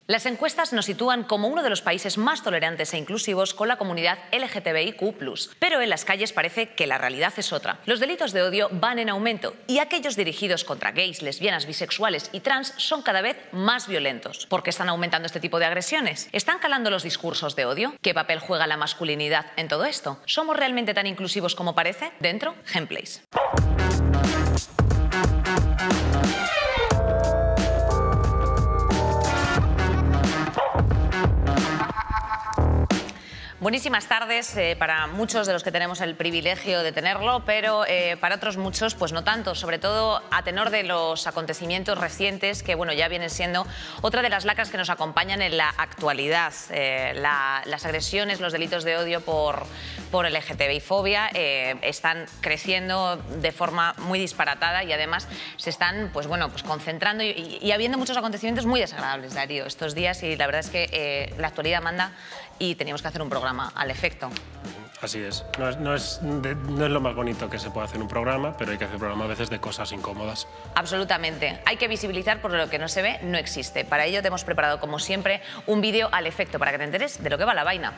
Las encuestas nos sitúan como uno de los países más tolerantes e inclusivos con la comunidad LGTBIQ+. Pero en las calles parece que la realidad es otra. Los delitos de odio van en aumento y aquellos dirigidos contra gays, lesbianas, bisexuales y trans son cada vez más violentos. ¿Por qué están aumentando este tipo de agresiones? ¿Están calando los discursos de odio? ¿Qué papel juega la masculinidad en todo esto? ¿Somos realmente tan inclusivos como parece? Dentro, Gameplays. Buenísimas tardes para muchos de los que tenemos el privilegio de tenerlo, pero para otros muchos pues no tanto, sobre todo a tenor de los acontecimientos recientes que bueno, ya vienen siendo otra de las lacras que nos acompañan en la actualidad. Las agresiones, los delitos de odio por LGTBI-fobia están creciendo de forma muy disparatada y además se están pues concentrando y habiendo muchos acontecimientos muy desagradables, Darío, estos días, y la verdad es que la actualidad manda y teníamos que hacer un programa al efecto. Así es. No es lo más bonito que se puede hacer un programa, pero hay que hacer un programa a veces de cosas incómodas. Absolutamente. Hay que visibilizar por lo que no se ve, no existe. Para ello te hemos preparado, como siempre, un vídeo al efecto para que te enteres de lo que va la vaina.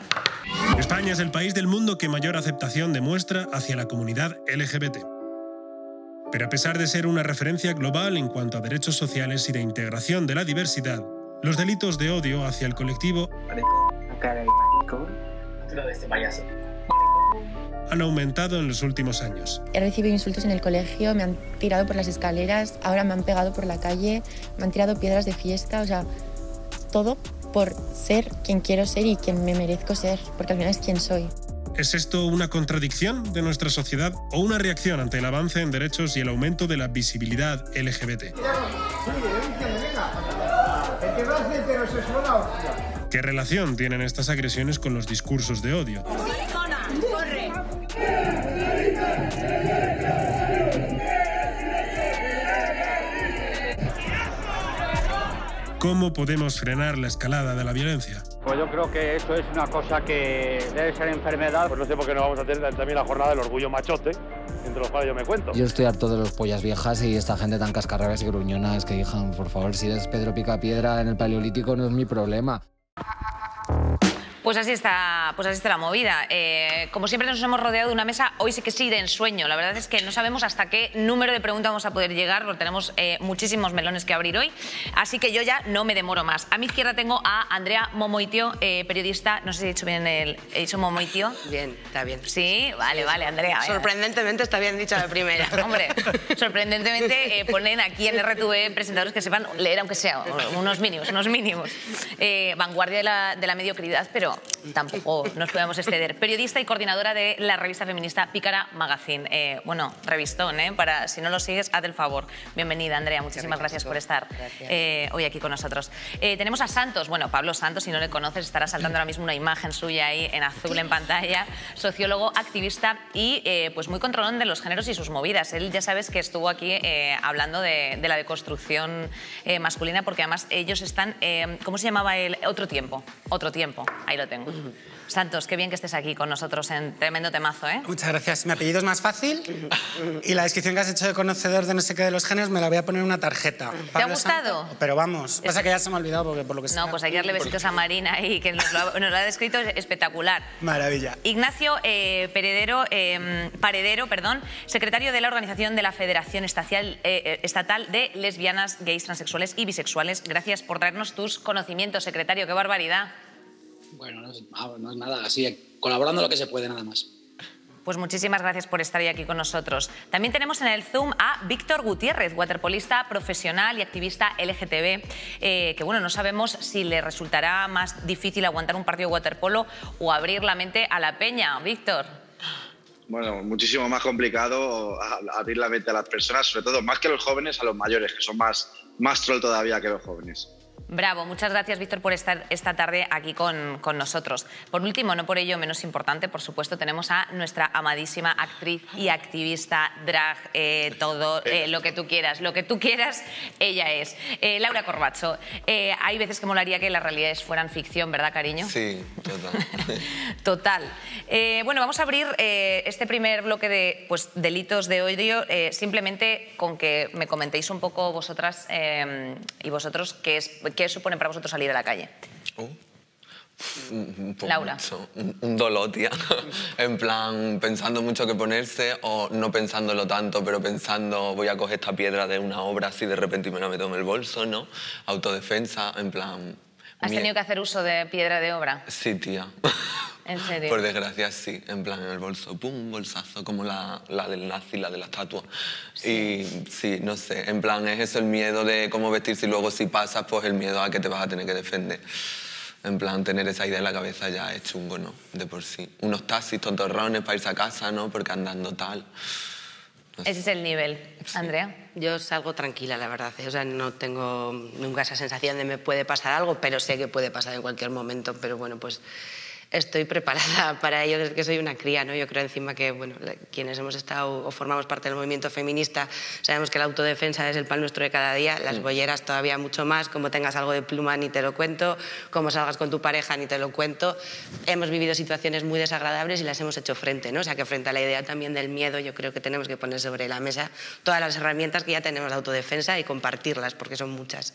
España es el país del mundo que mayor aceptación demuestra hacia la comunidad LGBT. Pero a pesar de ser una referencia global en cuanto a derechos sociales y de integración de la diversidad, los delitos de odio hacia el colectivo han aumentado en los últimos años. He recibido insultos en el colegio, me han tirado por las escaleras, ahora me han pegado por la calle, me han tirado piedras de fiesta, o sea, todo por ser quien quiero ser y quien me merezco ser, porque al final es quien soy. ¿Es esto una contradicción de nuestra sociedad o una reacción ante el avance en derechos y el aumento de la visibilidad LGBT? ¿Qué relación tienen estas agresiones con los discursos de odio? ¿Cómo podemos frenar la escalada de la violencia? Pues yo creo que esto es una cosa que debe ser enfermedad. Pues no sé por qué no vamos a tener también la jornada del orgullo machote, entre los cuales yo me cuento. Yo estoy harto de los pollas viejas y esta gente tan cascarrabias y gruñonas que dijan, por favor, si eres Pedro Picapiedra en el Paleolítico no es mi problema. Pues así está la movida. Como siempre nos hemos rodeado de una mesa, hoy sí que sí de ensueño. La verdad es que no sabemos hasta qué número de preguntas vamos a poder llegar, porque tenemos muchísimos melones que abrir hoy. Así que yo ya no me demoro más. A mi izquierda tengo a Andrea Momoitio, periodista. No sé si he dicho bien ¿he dicho Momoitio? Bien, está bien. Sí, vale, Andrea. Sorprendentemente está bien dicho la primera. Hombre, sorprendentemente ponen aquí en RTV presentadores que sepan leer, aunque sea unos mínimos. Vanguardia de la mediocridad, pero tampoco nos podemos exceder. Periodista y coordinadora de la revista feminista Pícara Magazine. Bueno, revistón, para si no lo sigues, haz el favor. Bienvenida, Andrea, muchísimas gracias por estar hoy aquí con nosotros. Tenemos a Santos, bueno, Pablo Santos, si no le conoces, estará saltando ahora mismo una imagen suya ahí en azul en pantalla. Sociólogo, activista y pues muy controlón de los géneros y sus movidas. Él ya sabes que estuvo aquí hablando de la deconstrucción masculina, porque además ellos están, ¿cómo se llamaba él? Otro tiempo, ahí lo tengo. Santos, qué bien que estés aquí con nosotros en tremendo temazo, ¿eh? Muchas gracias. Mi apellido es más fácil y la descripción que has hecho de conocedor de no sé qué de los géneros me la voy a poner en una tarjeta. ¿Te ha gustado? Pero vamos, pasa que ya se me ha olvidado porque por lo que sea. No, pues hay que darle besitos a Marina y que nos lo ha descrito espectacular. Maravilla. Ignacio Paredero, secretario de la organización de la Federación Estatal de Lesbianas, Gays, Transexuales y Bisexuales. Gracias por traernos tus conocimientos, secretario. ¡Qué barbaridad! Bueno, no es nada, así colaborando lo que se puede, nada más. Pues muchísimas gracias por estar hoy aquí con nosotros. También tenemos en el Zoom a Víctor Gutiérrez, waterpolista profesional y activista LGTB, que bueno, no sabemos si le resultará más difícil aguantar un partido de waterpolo o abrir la mente a la peña. Víctor. Bueno, muchísimo más complicado abrir la mente a las personas, sobre todo más que los jóvenes, a los mayores, que son más troll todavía que los jóvenes. Bravo, muchas gracias, Víctor, por estar esta tarde aquí con nosotros. Por último, no por ello menos importante, por supuesto, tenemos a nuestra amadísima actriz y activista, drag, todo, lo que tú quieras, ella es. Laura Corbacho, hay veces que molaría que las realidades fueran ficción, ¿verdad, cariño? Sí, total. Total. Bueno, vamos a abrir este primer bloque de delitos de odio, simplemente con que me comentéis un poco vosotras y vosotros qué ¿qué supone para vosotros salir a la calle? Laura. Mucho. Un dolor, tía. En plan, pensando mucho qué ponerse o no pensándolo tanto, pero pensando voy a coger esta piedra de una obra así de repente y me la meto en el bolso, ¿no? Autodefensa, en plan... ¿Has tenido que hacer uso de piedra de obra? Sí, tía. ¿En serio? Por desgracia, sí. En plan, en el bolso, pum, un bolsazo, como la del nazi, la de la estatua. Sí. Y sí, no sé, en plan, es eso el miedo de cómo vestirse y luego si pasas, pues el miedo a que te vas a tener que defender. En plan, tener esa idea en la cabeza ya es chungo, ¿no? De por sí. Unos taxis tontorrones para irse a casa, ¿no? Porque andando tal... No sé. Ese es el nivel. Sí. Andrea. Yo salgo tranquila, la verdad. O sea, no tengo nunca esa sensación de me puede pasar algo, pero sé que puede pasar en cualquier momento. Pero bueno, pues estoy preparada para ello desde que soy una cría, ¿no? Yo creo encima que, bueno, quienes hemos estado o formamos parte del movimiento feminista sabemos que la autodefensa es el pan nuestro de cada día, las bolleras todavía mucho más, como tengas algo de pluma ni te lo cuento, como salgas con tu pareja ni te lo cuento. Hemos vivido situaciones muy desagradables y las hemos hecho frente, ¿no? O sea, que frente a la idea también del miedo yo creo que tenemos que poner sobre la mesa todas las herramientas que ya tenemos de autodefensa y compartirlas, porque son muchas.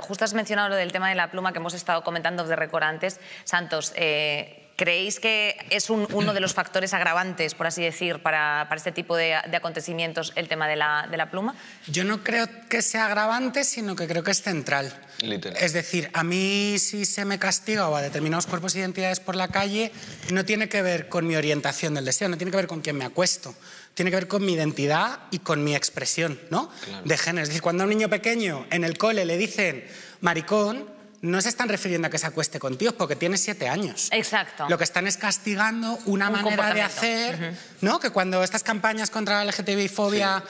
Justo has mencionado lo del tema de la pluma que hemos estado comentando de récord antes. Santos, ¿creéis que es uno de los factores agravantes, por así decir, para este tipo de acontecimientos el tema de la pluma? Yo no creo que sea agravante, sino que creo que es central. Literal. Es decir, a mí si se me castiga o a determinados cuerpos e identidades por la calle, no tiene que ver con mi orientación del deseo, no tiene que ver con quién me acuesto. Tiene que ver con mi identidad y con mi expresión, ¿no? Claro. De género. Es decir, cuando a un niño pequeño en el cole le dicen maricón, no se están refiriendo a que se acueste con tíos porque tiene 7 años. Exacto. Lo que están es castigando una manera de hacer, ¿no? Que cuando estas campañas contra la LGTBI-fobia,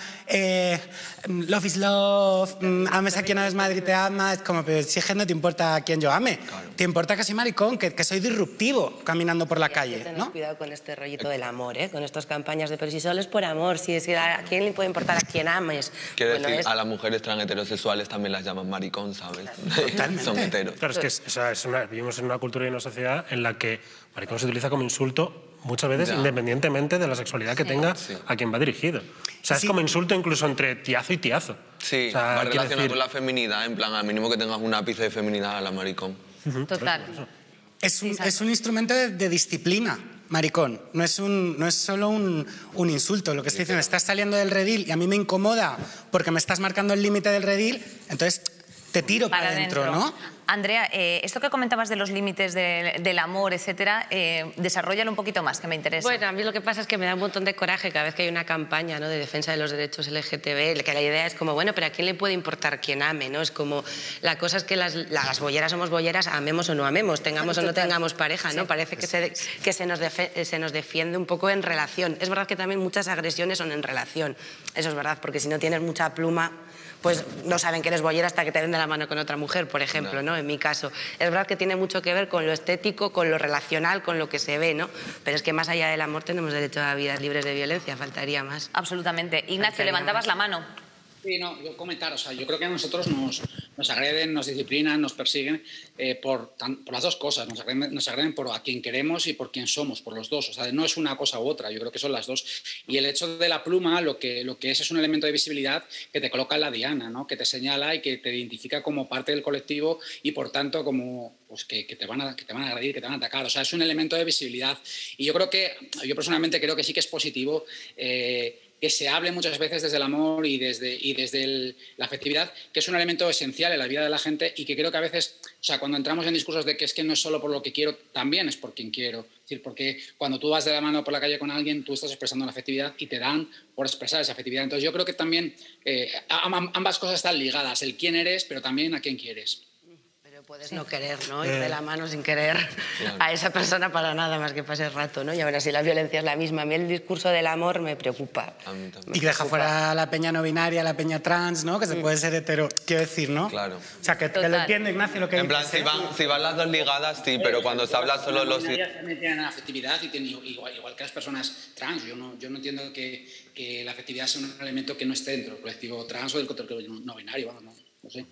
love is love, ames a quien ames, Madrid te ama, es como, pero si es que no te importa a quién yo ame, claro. Te importa que soy maricón, que soy disruptivo caminando por la calle, ¿no? Cuidado con este rollito del amor, ¿eh? Con estas campañas de pero si solo es por amor, si a quién le puede importar a quién ames. Quiero decir, a las mujeres trans heterosexuales también las llaman maricón, ¿sabes? Totalmente. Son heteros. Claro, es que vivimos en una cultura y en una sociedad en la que maricón se utiliza como insulto muchas veces, independientemente de la sexualidad que tenga a quien va dirigido. O sea, es como insulto incluso entre tiazo y tiazo. Sí, o sea, va relacionado con la feminidad, en plan, al mínimo que tengas un ápice de feminidad a la maricón. Total. Es un instrumento de disciplina, maricón. No es solo un insulto. Lo que estoy diciendo, estás saliendo del redil y a mí me incomoda porque me estás marcando el límite del redil, entonces te tiro para adentro, ¿no? Andrea, esto que comentabas de los límites del amor, etcétera, desarróllalo un poquito más, que me interesa. Bueno, a mí lo que pasa es que me da un montón de coraje cada vez que hay una campaña, ¿no?, de defensa de los derechos LGTB, que la idea es como, bueno, pero ¿a quién le puede importar quién ame?, ¿no? Es como, la cosa es que las bolleras somos bolleras, amemos o no amemos, tengamos o no tengamos pareja, ¿no? Parece que se nos defiende un poco en relación. Es verdad que también muchas agresiones son en relación, eso es verdad, porque si no tienes mucha pluma, pues no saben que eres bollera hasta que te den de la mano con otra mujer, por ejemplo, ¿no? En mi caso. Es verdad que tiene mucho que ver con lo estético, con lo relacional, con lo que se ve, ¿no? Pero es que más allá del amor tenemos derecho a vidas libres de violencia, faltaría más. Absolutamente. Ignacio, levantabas la mano. Sí, no, yo comentar, o sea, yo creo que a nosotros nos agreden, nos disciplinan, nos persiguen por las dos cosas, nos agreden por a quien queremos y por quién somos, por los dos, o sea, no es una cosa u otra, yo creo que son las dos. Y el hecho de la pluma lo que es un elemento de visibilidad que te coloca en la diana, ¿no? Que te señala y que te identifica como parte del colectivo y por tanto como pues que te van a agredir, que te van a atacar, o sea, es un elemento de visibilidad. Y yo personalmente creo que sí que es positivo que se hable muchas veces desde el amor y desde la afectividad, que es un elemento esencial en la vida de la gente y que creo que a veces, o sea, cuando entramos en discursos de que es que no es solo por lo que quiero, también es por quien quiero. Es decir, porque cuando tú vas de la mano por la calle con alguien, tú estás expresando la afectividad y te dan por expresar esa afectividad. Entonces yo creo que también ambas cosas están ligadas, el quién eres, pero también a quién quieres. Puedes no querer, ¿no? Ir de la mano sin querer a esa persona para nada más que pase el rato, ¿no? Y ahora si la violencia es la misma, a mí el discurso del amor me preocupa. Y que deja fuera a la peña no binaria, a la peña trans, ¿no? Que se puede ser hetero, quiero decir, ¿no? Claro. O sea, que lo entiende Ignacio lo que en plan, si van las dos ligadas, sí, pero cuando se habla solo los... También tienen afectividad y tienen, igual que las personas trans. Yo no entiendo que la afectividad sea un elemento que no esté dentro del colectivo trans o del colectivo no binario, no sé.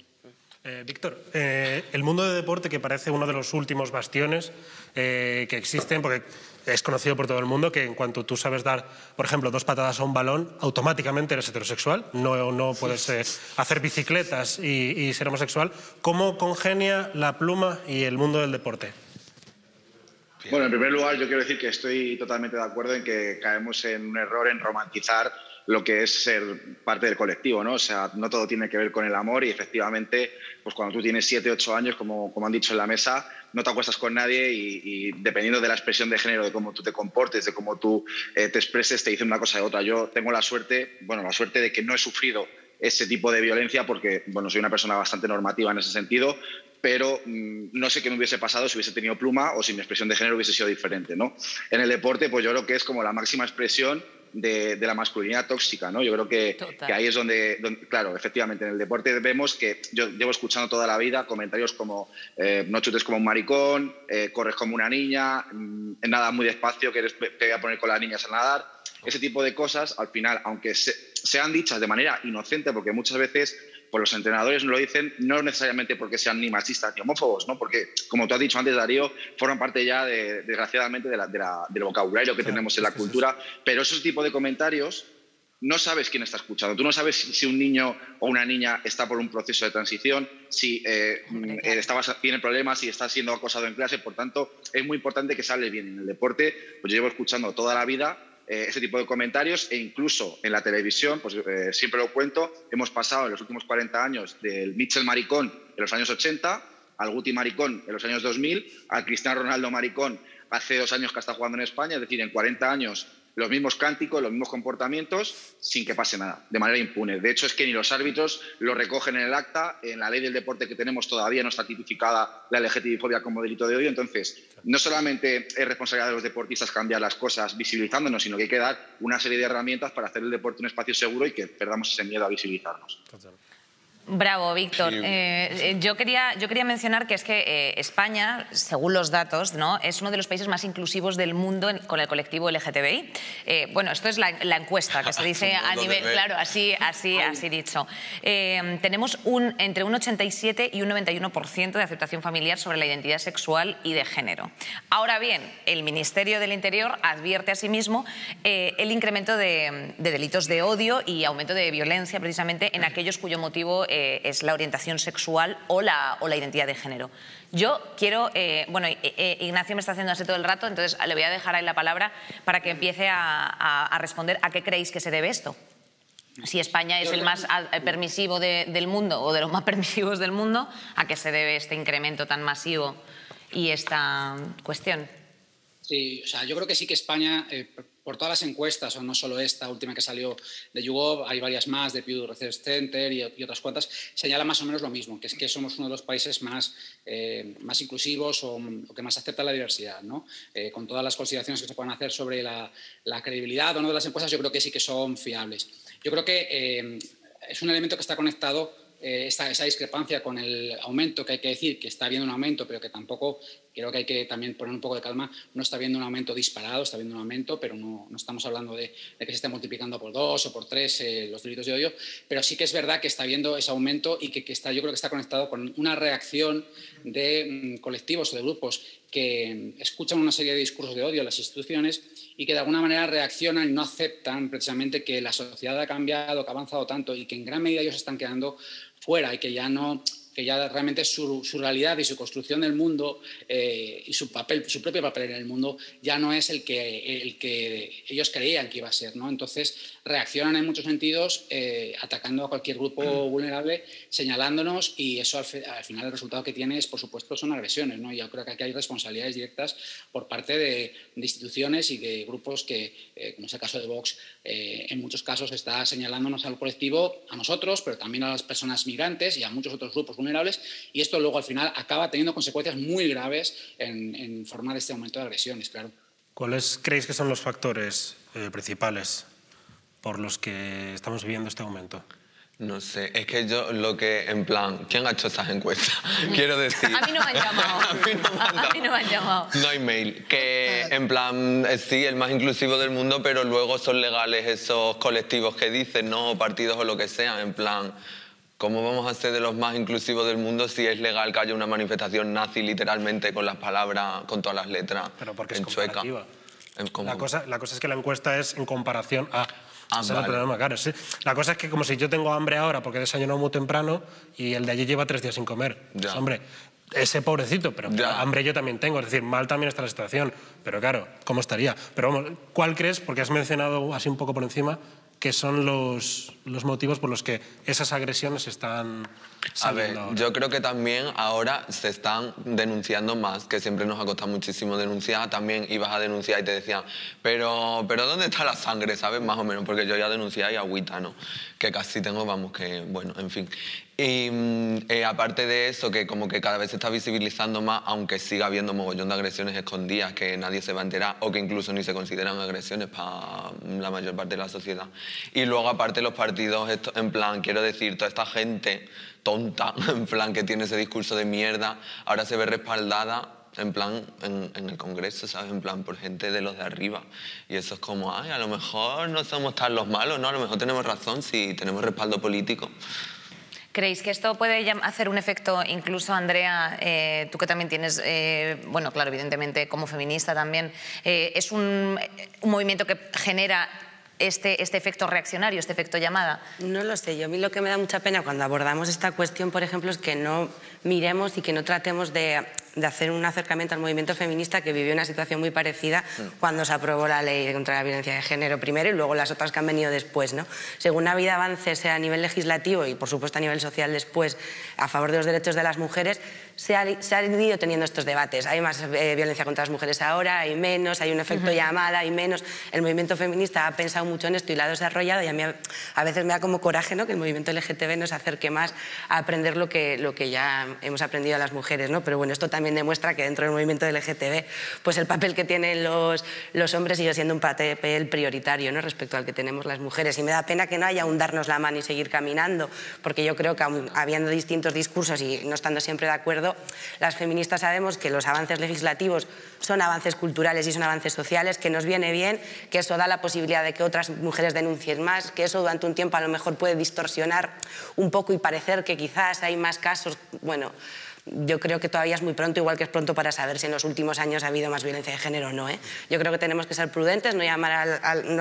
Víctor, el mundo del deporte, que parece uno de los últimos bastiones que existen, porque es conocido por todo el mundo que en cuanto tú sabes dar, por ejemplo, 2 patadas a un balón, automáticamente eres heterosexual, no puedes hacer bicicletas y ser homosexual. ¿Cómo congenia la pluma y el mundo del deporte? Bueno, en primer lugar, yo quiero decir que estoy totalmente de acuerdo en que caemos en un error en romantizar lo que es ser parte del colectivo, ¿no? O sea, no todo tiene que ver con el amor y efectivamente, pues cuando tú tienes 7, 8 años, como han dicho en la mesa, no te acuestas con nadie y dependiendo de la expresión de género, de cómo tú te comportes, de cómo tú te expreses, te dicen una cosa u otra. Yo tengo la suerte de que no he sufrido ese tipo de violencia porque, bueno, soy una persona bastante normativa en ese sentido, pero no sé qué me hubiese pasado si hubiese tenido pluma o si mi expresión de género hubiese sido diferente, ¿no? En el deporte, pues yo creo que es como la máxima expresión de la masculinidad tóxica, ¿no? Yo creo que ahí es donde, claro, efectivamente, en el deporte vemos que yo llevo escuchando toda la vida comentarios como no chutes como un maricón, corres como una niña, nada muy despacio, que te voy a poner con las niñas a nadar. Ese tipo de cosas, al final, aunque sean dichas de manera inocente, porque muchas veces pues los entrenadores nos lo dicen, no necesariamente porque sean ni machistas ni homófobos, ¿no? Porque, como tú has dicho antes, Darío, forman parte ya, desgraciadamente, del vocabulario que tenemos en la cultura, pero esos tipos de comentarios no sabes quién está escuchando. Tú no sabes si un niño o una niña está por un proceso de transición, si tiene problemas, si está siendo acosado en clase. Por tanto, es muy importante que se hable bien. En el deporte, pues yo llevo escuchando toda la vida ese tipo de comentarios e incluso en la televisión, pues siempre lo cuento, hemos pasado en los últimos 40 años del Mitchell maricón en los años 80 al Guti maricón en los años 2000, al Cristiano Ronaldo maricón hace 2 años que está jugando en España, es decir, en 40 años los mismos cánticos, los mismos comportamientos, sin que pase nada, de manera impune. De hecho, es que ni los árbitros lo recogen en el acta. En la ley del deporte que tenemos todavía no está tipificada la LGTBI-fobia como delito de odio. Entonces, no solamente es responsabilidad de los deportistas cambiar las cosas visibilizándonos, sino que hay que dar una serie de herramientas para hacer el deporte un espacio seguro y que perdamos ese miedo a visibilizarnos. Bravo, Víctor. Sí. Yo quería mencionar que es que España, según los datos, ¿no?, es uno de los países más inclusivos del mundo con el colectivo LGTBI. Bueno, esto es la encuesta que se dice a nivel, claro, así dicho. Tenemos entre un 87 y un 91% de aceptación familiar sobre la identidad sexual y de género. Ahora bien, el Ministerio del Interior advierte asimismo el incremento de delitos de odio y aumento de violencia precisamente en aquellos cuyo motivo es la orientación sexual o la identidad de género. Yo quiero, Ignacio me está haciendo así todo el rato, entonces le voy a dejar ahí la palabra para que empiece a responder a qué creéis que se debe esto. Si España es el más permisivo del mundo o de los más permisivos del mundo, ¿a qué se debe este incremento tan masivo y esta cuestión? Sí, o sea, yo creo que sí que España, por todas las encuestas, o no solo esta última que salió de YouGov, hay varias más, de Pew Research Center y otras cuantas, señala más o menos lo mismo, que es que somos uno de los países más inclusivos o que más acepta la diversidad, ¿no? Con todas las consideraciones que se pueden hacer sobre la credibilidad o no de las encuestas, yo creo que sí que son fiables. Yo creo que es un elemento que está conectado, esa discrepancia con el aumento, que hay que decir que está habiendo un aumento, pero que tampoco, creo que hay que también poner un poco de calma, no está habiendo un aumento disparado, está habiendo un aumento, pero no estamos hablando de que se esté multiplicando por 2 o por 3 los delitos de odio, pero sí que es verdad que está habiendo ese aumento y que yo creo que está conectado con una reacción de colectivos o de grupos que escuchan una serie de discursos de odio en las instituciones y que de alguna manera reaccionan y no aceptan precisamente que la sociedad ha cambiado, que ha avanzado tanto y que en gran medida ellos están quedando fuera y que ya realmente su realidad y su construcción del mundo y su propio papel en el mundo ya no es el que ellos creían que iba a ser, ¿no? Entonces reaccionan en muchos sentidos atacando a cualquier grupo vulnerable, señalándonos, y eso al final el resultado que tiene es, por supuesto, son agresiones, ¿no? Y yo creo que aquí hay responsabilidades directas por parte de instituciones y de grupos que, como es el caso de Vox, en muchos casos está señalándonos al colectivo, a nosotros, pero también a las personas migrantes y a muchos otros grupos vulnerables, y esto luego al final acaba teniendo consecuencias muy graves en forma de este aumento de agresiones, claro. ¿Cuáles creéis que son los factores principales por los que estamos viviendo este aumento? No sé, es que yo lo que, en plan, ¿quién ha hecho esas encuestas? Quiero decir... A mí no me han llamado. A mí no me han llamado. No hay mail. Que, en plan, sí, el más inclusivo del mundo, pero luego son legales esos colectivos que dicen, ¿no? O partidos o lo que sea, en plan... ¿Cómo vamos a ser de los más inclusivos del mundo si es legal que haya una manifestación nazi literalmente con las palabras, con todas las letras pero porque en es sueca? La cosa es que la encuesta es en comparación a... Ese es el problema, claro. Sí. La cosa es que como si yo tengo hambre ahora porque he desayunado muy temprano y el de allí lleva 3 días sin comer. Pues, hombre, ese pobrecito, pero hambre yo también tengo. Es decir, mal también está la situación. Pero claro, ¿cómo estaría? Pero vamos, ¿cuál crees? Porque has mencionado así un poco por encima que son los motivos por los que esas agresiones están saliendo. A ver, yo creo que también ahora se están denunciando más, que siempre nos ha costado muchísimo denunciar. También ibas a denunciar y te decían, pero ¿dónde está la sangre? ¿Sabes? Más o menos, porque yo ya denuncié y agüita, ¿no? Que casi tengo, vamos, que bueno, en fin. Y aparte de eso, que como que cada vez se está visibilizando más, aunque siga habiendo mogollón de agresiones escondidas que nadie se va a enterar o que incluso ni se consideran agresiones para la mayor parte de la sociedad. Y luego aparte los partidos, en plan, quiero decir, toda esta gente tonta, en plan, que tiene ese discurso de mierda, ahora se ve respaldada en plan, en el Congreso, ¿sabes? En plan, por gente de los de arriba. Y eso es como, ay, a lo mejor no somos tan los malos, ¿no? A lo mejor tenemos razón si tenemos respaldo político. ¿Creéis que esto puede hacer un efecto, incluso, Andrea, tú que también tienes, bueno, claro, evidentemente, como feminista también, es un movimiento que genera este efecto reaccionario, este efecto llamada? No lo sé, a mí lo que me da mucha pena cuando abordamos esta cuestión, por ejemplo, es que no miremos y que no tratemos de hacer un acercamiento al movimiento feminista que vivió una situación muy parecida cuando se aprobó la ley contra la violencia de género primero y luego las otras que han venido después, ¿no? Según ha habido avances a nivel legislativo y por supuesto a nivel social después a favor de los derechos de las mujeres, se han ido teniendo estos debates. Hay más violencia contra las mujeres ahora, hay menos, hay un efecto llamada, hay menos. El movimiento feminista ha pensado mucho en esto y lo ha desarrollado y a mí a veces me da como coraje, ¿no?, que el movimiento LGTB nos acerque más a aprender lo que ya hemos aprendido las mujeres, ¿no? Pero bueno, esto también demuestra que dentro del movimiento LGTB pues el papel que tienen los hombres sigue siendo un papel prioritario, ¿no?, respecto al que tenemos las mujeres. Y me da pena que no haya un darnos la mano y seguir caminando, porque yo creo que habiendo distintos discursos y no estando siempre de acuerdo, las feministas sabemos que los avances legislativos son avances culturales y son avances sociales, que nos viene bien, que eso da la posibilidad de que otras mujeres denuncien más, que eso durante un tiempo a lo mejor puede distorsionar un poco y parecer que quizás hay más casos. Bueno, yo creo que todavía es muy pronto, igual que es pronto para saber si en los últimos años ha habido más violencia de género o no, ¿eh? Yo creo que tenemos que ser prudentes, no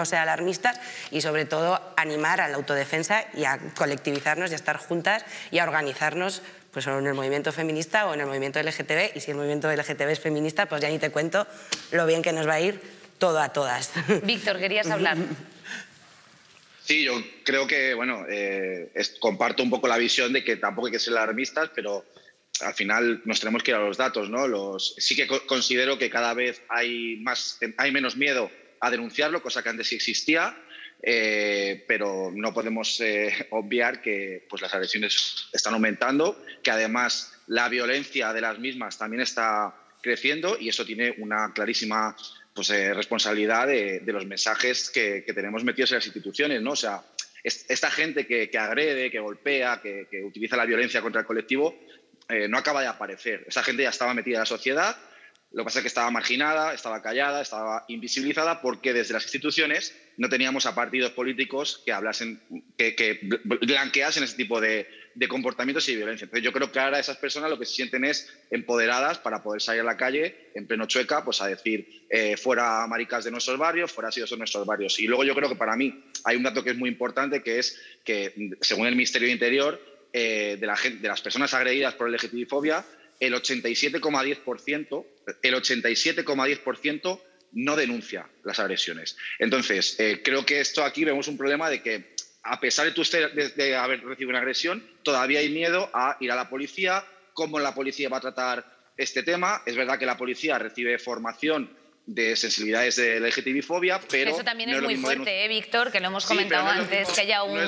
ser alarmistas y sobre todo animar a la autodefensa y a colectivizarnos y a estar juntas y a organizarnos pues en el movimiento feminista o en el movimiento LGTB, y si el movimiento LGTB es feminista, pues ya ni te cuento lo bien que nos va a ir todo a todas. Víctor, ¿querías hablar? Sí, yo creo que, bueno, comparto un poco la visión de que tampoco hay que ser alarmistas, pero al final nos tenemos que ir a los datos, ¿no? Sí que considero que cada vez hay menos miedo a denunciarlo, cosa que antes sí existía, pero no podemos obviar que pues, las agresiones están aumentando, que además la violencia de las mismas también está creciendo y eso tiene una clarísima pues, responsabilidad de los mensajes que tenemos metidos en las instituciones, ¿no? O sea, esta gente que agrede, que golpea, que utiliza la violencia contra el colectivo, no acaba de aparecer. Esa gente ya estaba metida en la sociedad, lo que pasa es que estaba marginada, estaba callada, estaba invisibilizada porque desde las instituciones no teníamos a partidos políticos que hablasen, que blanqueasen ese tipo de comportamientos y de violencia. Entonces yo creo que ahora esas personas lo que se sienten es empoderadas para poder salir a la calle en pleno Chueca pues a decir fuera maricas de nuestros barrios, fuera sidos de nuestros barrios. Y luego yo creo que para mí hay un dato que es muy importante, que es que según el Ministerio de Interior, de las personas agredidas por LGTBI-fobia, el 87,10% no denuncia las agresiones. Entonces, creo que esto aquí vemos un problema de que, a pesar de haber recibido una agresión, todavía hay miedo a ir a la policía, cómo la policía va a tratar este tema. Es verdad que la policía recibe formación de sensibilidades de LGTBI-fobia, pero eso también no es muy fuerte, Víctor, que lo hemos comentado antes, que haya una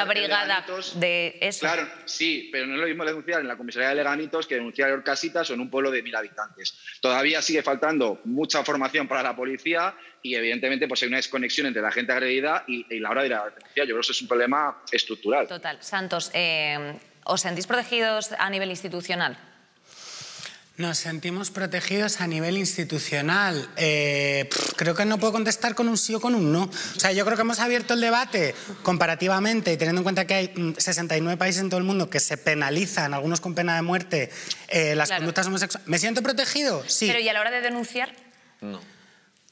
brigada de eso. Claro, sí, pero no es lo mismo denunciar en la comisaría de Leganitos que denunciar en Orcasitas o en un pueblo de 1000 habitantes. Todavía sigue faltando mucha formación para la policía y, evidentemente, pues hay una desconexión entre la gente agredida y la hora de la denuncia. Yo creo que eso es un problema estructural. Total. Santos, ¿os sentís protegidos a nivel institucional? Nos sentimos protegidos a nivel institucional. Creo que no puedo contestar con un sí o con un no. O sea, yo creo que hemos abierto el debate comparativamente y teniendo en cuenta que hay 69 países en todo el mundo que se penalizan, algunos con pena de muerte, las conductas homosexuales. ¿Me siento protegido? Sí. Pero ¿y a la hora de denunciar? No.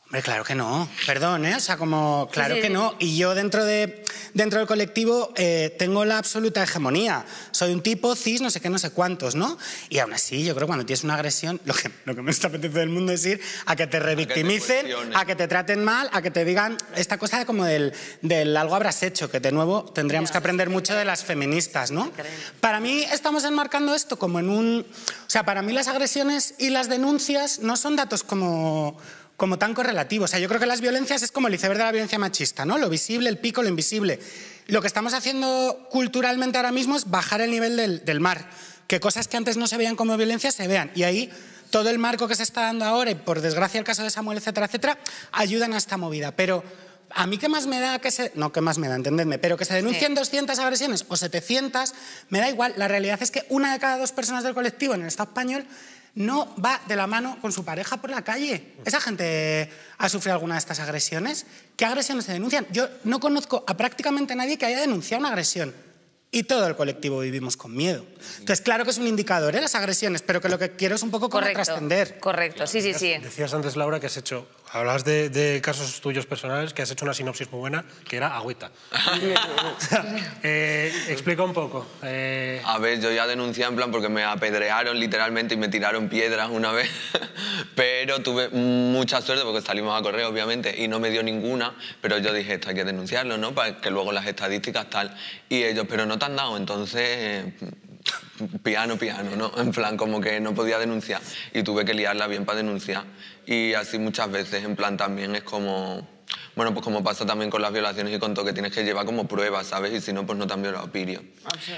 Hombre, claro que no. Perdón, ¿eh? O sea, como, claro que no. Y yo dentro del colectivo tengo la absoluta hegemonía. Soy un tipo cis, no sé qué, no sé cuántos, ¿no? Y aún así, yo creo que cuando tienes una agresión, lo que me está apeteciendo del mundo es ir a que te revictimicen, a que te traten mal, a que te digan esta cosa como del algo habrás hecho, que de nuevo tendríamos que aprender mucho de las feministas, ¿no? Para mí estamos enmarcando esto como en un... O sea, para mí las agresiones y las denuncias no son datos como tan correlativos. O sea, yo creo que las violencias es como el iceberg de la violencia machista, ¿no? Lo visible, el pico, lo invisible. Lo que estamos haciendo culturalmente ahora mismo es bajar el nivel del mar. Que cosas que antes no se veían como violencia se vean. Y ahí todo el marco que se está dando ahora, y por desgracia el caso de Samuel, etcétera, etcétera, ayudan a esta movida. Pero a mí qué más me da que se... No, qué más me da, entendedme. Pero que se denuncien 200 agresiones o 700, me da igual. La realidad es que 1 de cada 2 personas del colectivo en el Estado español no va de la mano con su pareja por la calle. ¿Esa gente ha sufrido alguna de estas agresiones? ¿Qué agresiones se denuncian? Yo no conozco a prácticamente nadie que haya denunciado una agresión. Y todo el colectivo vivimos con miedo. Entonces, claro que es un indicador, ¿eh? Las agresiones, pero que lo que quiero es un poco como trascender. Correcto, sí. Decías antes, Laura, que has hecho... Hablabas de casos tuyos personales, que has hecho una sinopsis muy buena, que era agüita. Explica un poco. A ver, yo ya denuncié en plan porque me apedrearon literalmente y me tiraron piedras una vez, pero tuve mucha suerte porque salimos a correr, obviamente, y no me dio ninguna, pero yo dije, esto hay que denunciarlo, ¿no? Para que luego las estadísticas tal. Y ellos, pero no te han dado, entonces... piano, ¿no? En plan, como que no podía denunciar y tuve que liarla bien para denunciar. Y así muchas veces, en plan, también es como... Bueno, pues como pasa también con las violaciones y con todo, que tienes que llevar como pruebas, ¿sabes? Y si no, pues no te han violado, pirio.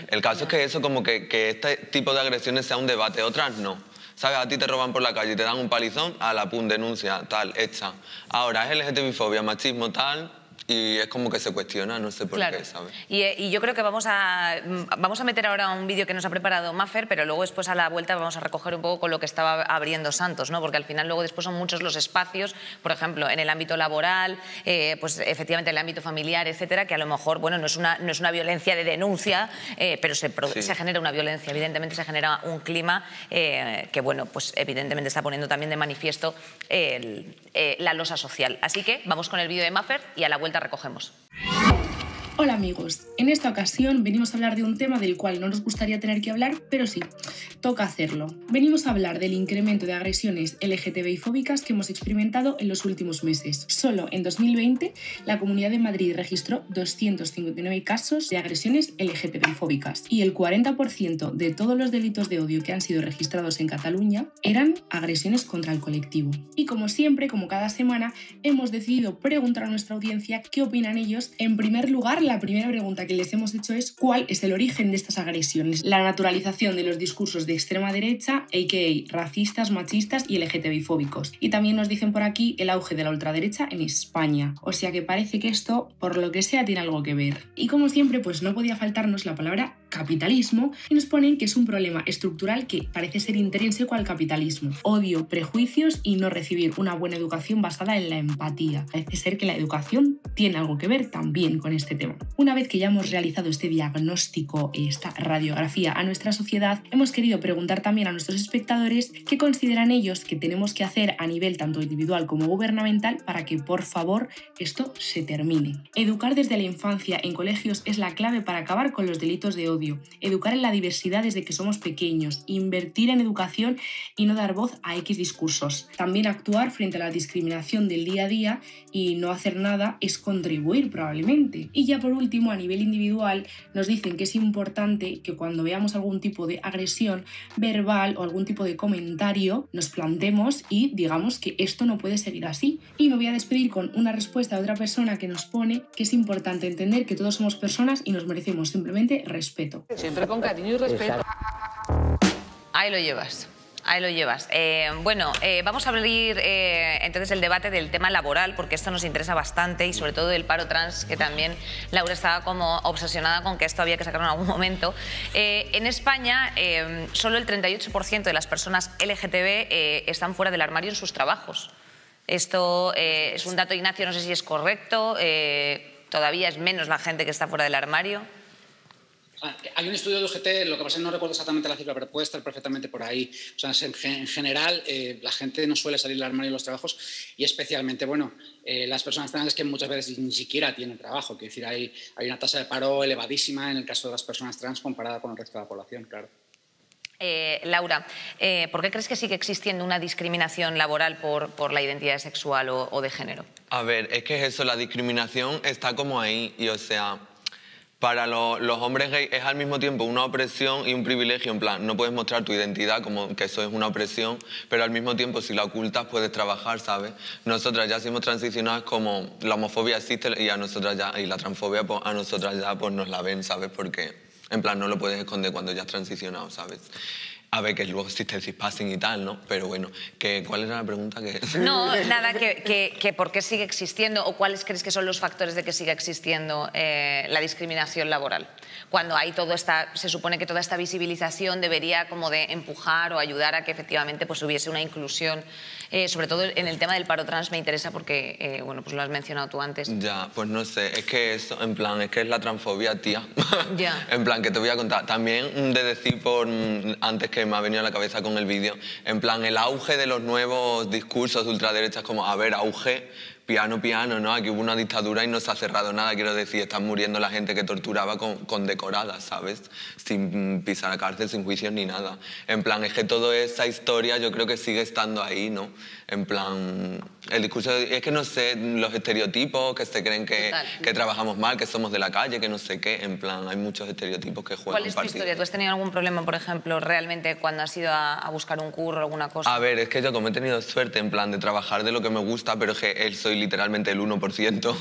El caso es que eso, como que este tipo de agresiones sea un debate, otras no. ¿Sabes? A ti te roban por la calle y te dan un palizón, a la pum, denuncia, tal, hecha. Ahora es LGTBI-fobia, machismo, tal... Y es como que se cuestiona, no sé por qué, ¿sabes? Y yo creo que vamos a meter ahora un vídeo que nos ha preparado Maffer, pero luego después a la vuelta vamos a recoger un poco con lo que estaba abriendo Santos, ¿no? Porque al final luego después son muchos los espacios, por ejemplo, en el ámbito laboral, pues efectivamente en el ámbito familiar, etcétera, que a lo mejor, bueno, no es una violencia de denuncia, pero se genera una violencia, evidentemente se genera un clima que, bueno, pues evidentemente está poniendo también de manifiesto la losa social. Así que vamos con el vídeo de Maffer y a la vuelta recogemos. Hola amigos, en esta ocasión venimos a hablar de un tema del cual no nos gustaría tener que hablar, pero sí, toca hacerlo. Venimos a hablar del incremento de agresiones LGTBI-fóbicas que hemos experimentado en los últimos meses. Solo en 2020, la Comunidad de Madrid registró 259 casos de agresiones LGTBI-fóbicas y el 40% de todos los delitos de odio que han sido registrados en Cataluña eran agresiones contra el colectivo. Y como siempre, como cada semana, hemos decidido preguntar a nuestra audiencia qué opinan ellos. En primer lugar, la primera pregunta que les hemos hecho es ¿cuál es el origen de estas agresiones? La naturalización de los discursos de extrema derecha, a.k.a. racistas, machistas y LGTBI-fóbicos. Y también nos dicen por aquí el auge de la ultraderecha en España. O sea que parece que esto, por lo que sea, tiene algo que ver. Y como siempre, pues no podía faltarnos la palabra capitalismo y nos ponen que es un problema estructural que parece ser intrínseco al capitalismo. Odio, prejuicios y no recibir una buena educación basada en la empatía. Parece ser que la educación tiene algo que ver también con este tema. Una vez que ya hemos realizado este diagnóstico, esta radiografía a nuestra sociedad, hemos querido preguntar también a nuestros espectadores qué consideran ellos que tenemos que hacer a nivel tanto individual como gubernamental para que, por favor, esto se termine. Educar desde la infancia en colegios es la clave para acabar con los delitos de odio. Educar en la diversidad desde que somos pequeños, invertir en educación y no dar voz a X discursos. También actuar frente a la discriminación del día a día y no hacer nada es contribuir probablemente. Y ya por último, a nivel individual, nos dicen que es importante que cuando veamos algún tipo de agresión verbal o algún tipo de comentario, nos plantemos y digamos que esto no puede seguir así. Y me voy a despedir con una respuesta de otra persona que nos pone que es importante entender que todos somos personas y nos merecemos simplemente respeto. Siempre con cariño y respeto. Ahí lo llevas. Ahí lo llevas. Vamos a abrir entonces el debate del tema laboral, porque esto nos interesa bastante, y sobre todo del paro trans, que también Laura estaba como obsesionada con que esto había que sacarlo en algún momento. En España, solo el 38% de las personas LGTB están fuera del armario en sus trabajos. Esto es un dato, Ignacio, no sé si es correcto, todavía es menos la gente que está fuera del armario. Hay un estudio de UGT, lo que pasa es que no recuerdo exactamente la cifra, pero puede estar perfectamente por ahí. O sea, en general, la gente no suele salir del armario en los trabajos y especialmente, bueno, las personas trans que muchas veces ni siquiera tienen trabajo. Quiero decir, hay una tasa de paro elevadísima en el caso de las personas trans comparada con el resto de la población, claro. Laura, ¿por qué crees que sigue existiendo una discriminación laboral por la identidad sexual o de género? A ver, es que es eso, la discriminación está como ahí y, o sea, para los hombres gays es al mismo tiempo una opresión y un privilegio, en plan, no puedes mostrar tu identidad como que eso es una opresión, pero al mismo tiempo si la ocultas puedes trabajar, ¿sabes? Nosotras ya somos transicionadas, como la homofobia existe y a nosotras ya, y la transfobia pues, a nosotras ya pues nos la ven, ¿sabes? Porque en plan no lo puedes esconder cuando ya has transicionado, ¿sabes? A ver, que luego existe el cispassing y tal, ¿no? Pero bueno, ¿cuál era la pregunta? No, nada, que por qué sigue existiendo o cuáles crees que son los factores de que siga existiendo la discriminación laboral. Cuando hay se supone que toda esta visibilización debería como de empujar o ayudar a que efectivamente pues hubiese una inclusión, sobre todo en el tema del paro trans me interesa porque, bueno, pues lo has mencionado tú antes. Ya, pues no sé, es que eso, en plan, es que es la transfobia, tía. Ya. En plan, que te voy a contar. También de decir antes que me ha venido a la cabeza con el vídeo, en plan, el auge de los nuevos discursos de ultraderechas, como, a ver, auge, piano, ¿no? Aquí hubo una dictadura y no se ha cerrado nada, quiero decir, están muriendo la gente que torturaba con decoradas, ¿sabes? Sin pisar a cárcel, sin juicios ni nada. En plan, es que toda esa historia yo creo que sigue estando ahí, ¿no? En plan, el discurso, es que no sé, los estereotipos, que se creen que trabajamos mal, que somos de la calle, que no sé qué, en plan, hay muchos estereotipos que juegan. ¿Cuál es tu historia? ¿Tú has tenido algún problema, por ejemplo, realmente cuando has ido a buscar un curro o alguna cosa? A ver, es que yo como he tenido suerte, en plan, de trabajar de lo que me gusta, pero es que soy literalmente el 1%,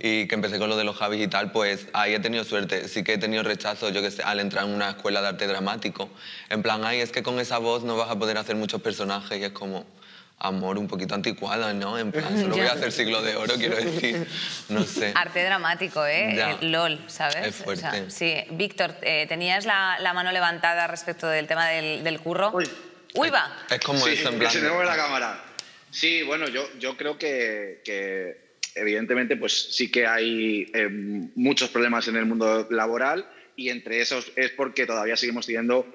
y que empecé con lo de los Javis y tal, pues ahí he tenido suerte. Sí que he tenido rechazo, yo que sé, al entrar en una escuela de arte dramático. En plan, es que con esa voz no vas a poder hacer muchos personajes y es como... amor un poquito anticuado, ¿no? En plan, solo voy a hacer Siglo de Oro, quiero decir, no sé. Arte dramático, ¿eh? LOL, ¿sabes? Es fuerte. O sea, sí. Víctor, tenías la mano levantada respecto del tema del curro. ¡Uy, va! Es como eso, en plan... que se me mueve la cámara. Sí, bueno, yo creo que evidentemente pues sí que hay muchos problemas en el mundo laboral y entre esos es porque todavía seguimos teniendo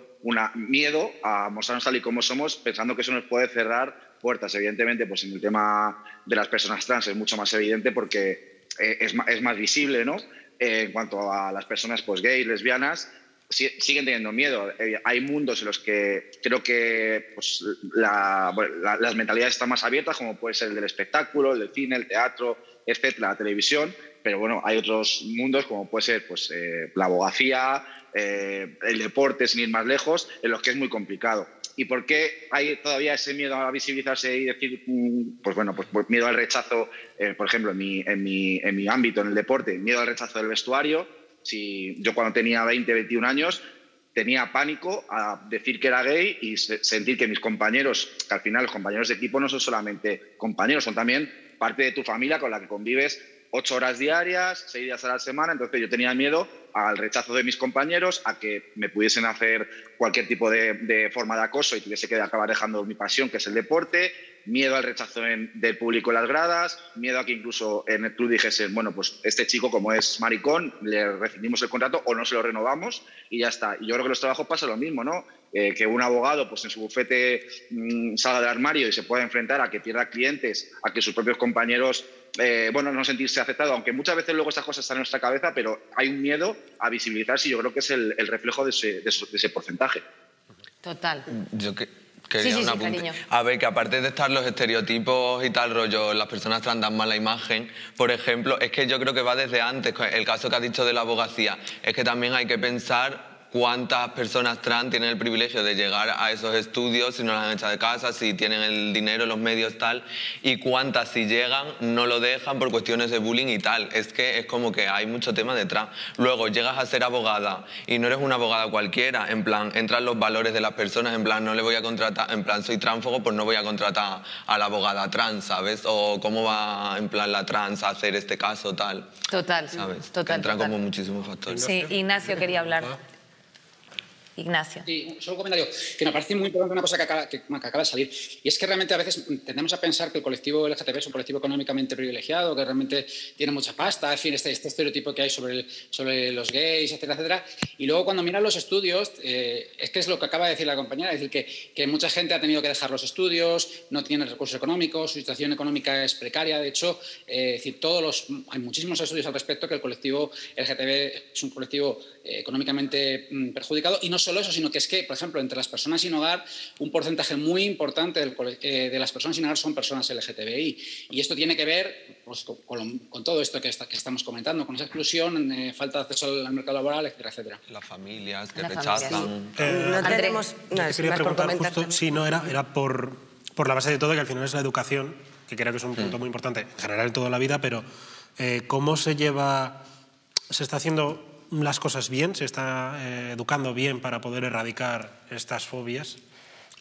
miedo a mostrarnos tal y como somos, pensando que eso nos puede cerrar puertas. Evidentemente, pues en el tema de las personas trans es mucho más evidente porque es más visible, ¿no? En cuanto a las personas pues gays, lesbianas, siguen teniendo miedo. Hay mundos en los que creo que pues, las mentalidades están más abiertas, como puede ser el del espectáculo, el del cine, el teatro, etcétera, la televisión, pero bueno, hay otros mundos como puede ser pues, la abogacía, el deporte, sin ir más lejos, en los que es muy complicado. ¿Y por qué hay todavía ese miedo a visibilizarse y decir, pues bueno, pues miedo al rechazo, por ejemplo, en mi ámbito, en el deporte, miedo al rechazo del vestuario? Si yo cuando tenía 20, 21 años tenía pánico a decir que era gay y sentir que mis compañeros, que al final los compañeros de equipo no son solamente compañeros, son también parte de tu familia con la que convives 8 horas diarias, 6 días a la semana. Entonces yo tenía miedo al rechazo de mis compañeros, a que me pudiesen hacer cualquier tipo de forma de acoso y tuviese que acabar dejando mi pasión, que es el deporte, miedo al rechazo del público en las gradas, miedo a que incluso en el club dijesen, bueno, pues este chico como es maricón, le rescindimos el contrato o no se lo renovamos y ya está. Y yo creo que en los trabajos pasa lo mismo, ¿no? Que un abogado pues en su bufete salga del armario y se pueda enfrentar a que pierda clientes, a que sus propios compañeros, bueno, no sentirse aceptado, aunque muchas veces luego esas cosas están en nuestra cabeza, pero hay un miedo a visibilizarse y yo creo que es el reflejo de ese porcentaje. Total. Yo quería un apunte. Cariño. A ver, que aparte de estar los estereotipos y tal rollo, las personas trans dan mala imagen, por ejemplo, es que yo creo que va desde antes, el caso que has dicho de la abogacía, es que también hay que pensar cuántas personas trans tienen el privilegio de llegar a esos estudios si no las han echado de casa, si tienen el dinero, los medios, tal, y cuántas si llegan no lo dejan por cuestiones de bullying y tal. Es que es como que hay mucho tema detrás. Luego llegas a ser abogada y no eres una abogada cualquiera, en plan, entran los valores de las personas, en plan, no le voy a contratar, en plan, soy transfobo, pues no voy a contratar a la abogada trans, ¿sabes? O cómo va, en plan, la trans a hacer este caso, tal. Total, ¿sabes? total. Que entran como muchísimos factores. Sí, Ignacio quería hablar. Ignacio. Sí, solo un comentario, que me parece muy importante una cosa que acaba de salir, y es que realmente a veces tendemos a pensar que el colectivo LGTB es un colectivo económicamente privilegiado, que realmente tiene mucha pasta, en fin, este estereotipo que hay sobre los gays, etcétera, etcétera, y luego cuando miran los estudios, es que es lo que acaba de decir la compañera, es decir, que mucha gente ha tenido que dejar los estudios, no tiene recursos económicos, su situación económica es precaria, de hecho, hay muchísimos estudios al respecto que el colectivo LGTB es un colectivo económicamente perjudicado, y no solo eso, sino que es que, por ejemplo, entre las personas sin hogar, un porcentaje muy importante de las personas sin hogar son personas LGTBI. Y esto tiene que ver pues, con todo esto que estamos comentando, con esa exclusión, falta de acceso al mercado laboral, etcétera, etcétera. Las familias que rechazan. No tenemos... Yo te quería preguntar justo, sí, no, era por la base de todo, que al final es la educación, que creo que es un punto muy importante en general en toda la vida, pero ¿cómo se lleva, se está haciendo las cosas bien, se está educando bien para poder erradicar estas fobias?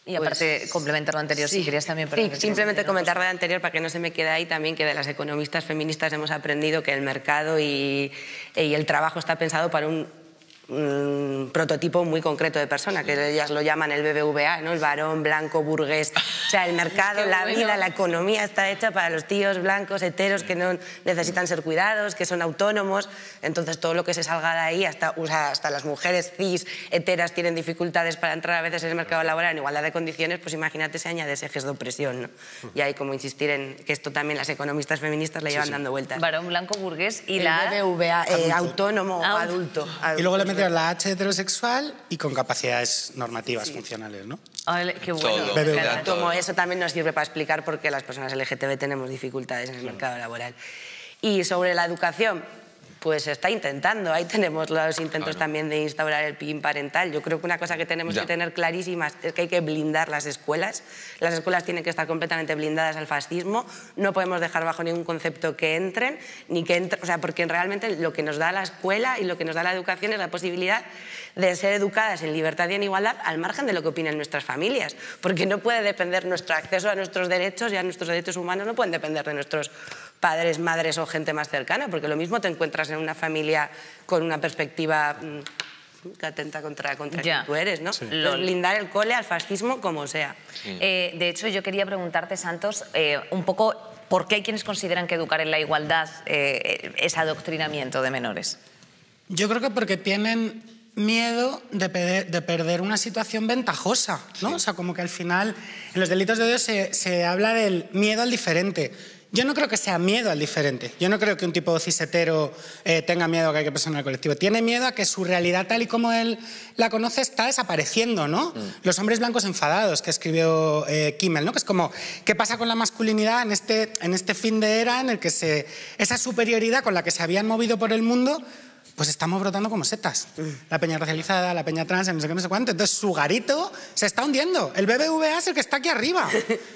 Y aparte, complementar lo anterior, si querías también... Sí, simplemente comentar lo anterior para que no se me quede ahí también, que de las economistas feministas hemos aprendido que el mercado y el trabajo está pensado para un prototipo muy concreto de persona, que ellas lo llaman el BBVA, ¿no? El varón blanco burgués. O sea, el mercado, la vida, la economía está hecha para los tíos blancos, heteros, que no necesitan ser cuidados, que son autónomos. Entonces, todo lo que se salga de ahí, hasta las mujeres cis, heteras, tienen dificultades para entrar a veces en el mercado laboral en igualdad de condiciones, pues imagínate si añades ejes de opresión, ¿no? Y hay como insistir en que esto también las economistas feministas le llevan dando vueltas. Varón blanco burgués y el la... BBVA, autónomo, adulto. Y luego le meten la H heterosexual y con capacidades normativas funcionales, ¿no? Ay, qué bueno. Como eso también nos sirve para explicar por qué las personas LGTB tenemos dificultades en el mercado laboral. Y sobre la educación, pues se está intentando. Ahí tenemos los intentos también de instaurar el PIN parental. Yo creo que una cosa que tenemos que tener clarísima es que hay que blindar las escuelas. Las escuelas tienen que estar completamente blindadas al fascismo. No podemos dejar bajo ningún concepto que entren, o sea, porque realmente lo que nos da la escuela y lo que nos da la educación es la posibilidad de ser educadas en libertad y en igualdad al margen de lo que opinen nuestras familias. Porque no puede depender nuestro acceso a nuestros derechos y a nuestros derechos humanos, no pueden depender de nuestros padres, madres o gente más cercana, porque lo mismo te encuentras en una familia con una perspectiva que atenta contra quien tú eres, ¿no? Sí. Blindar el cole al fascismo como sea. De hecho, yo quería preguntarte, Santos, un poco por qué hay quienes consideran que educar en la igualdad es adoctrinamiento de menores. Yo creo que porque tienen miedo de perder una situación ventajosa, ¿no? O sea, como que al final en los delitos de odio se habla del miedo al diferente. Yo no creo que sea miedo al diferente. Yo no creo que un tipo cis-hetero tenga miedo a que cualquier persona en el colectivo. Tiene miedo a que su realidad tal y como él la conoce está desapareciendo, ¿no? Los hombres blancos enfadados, que escribió Kimmel, ¿no? Que es como, ¿qué pasa con la masculinidad en este fin de era en el que esa superioridad con la que se habían movido por el mundo, pues estamos brotando como setas? La peña racializada, la peña trans, no sé qué, no sé cuánto. Entonces su garito se está hundiendo. El BBVA es el que está aquí arriba.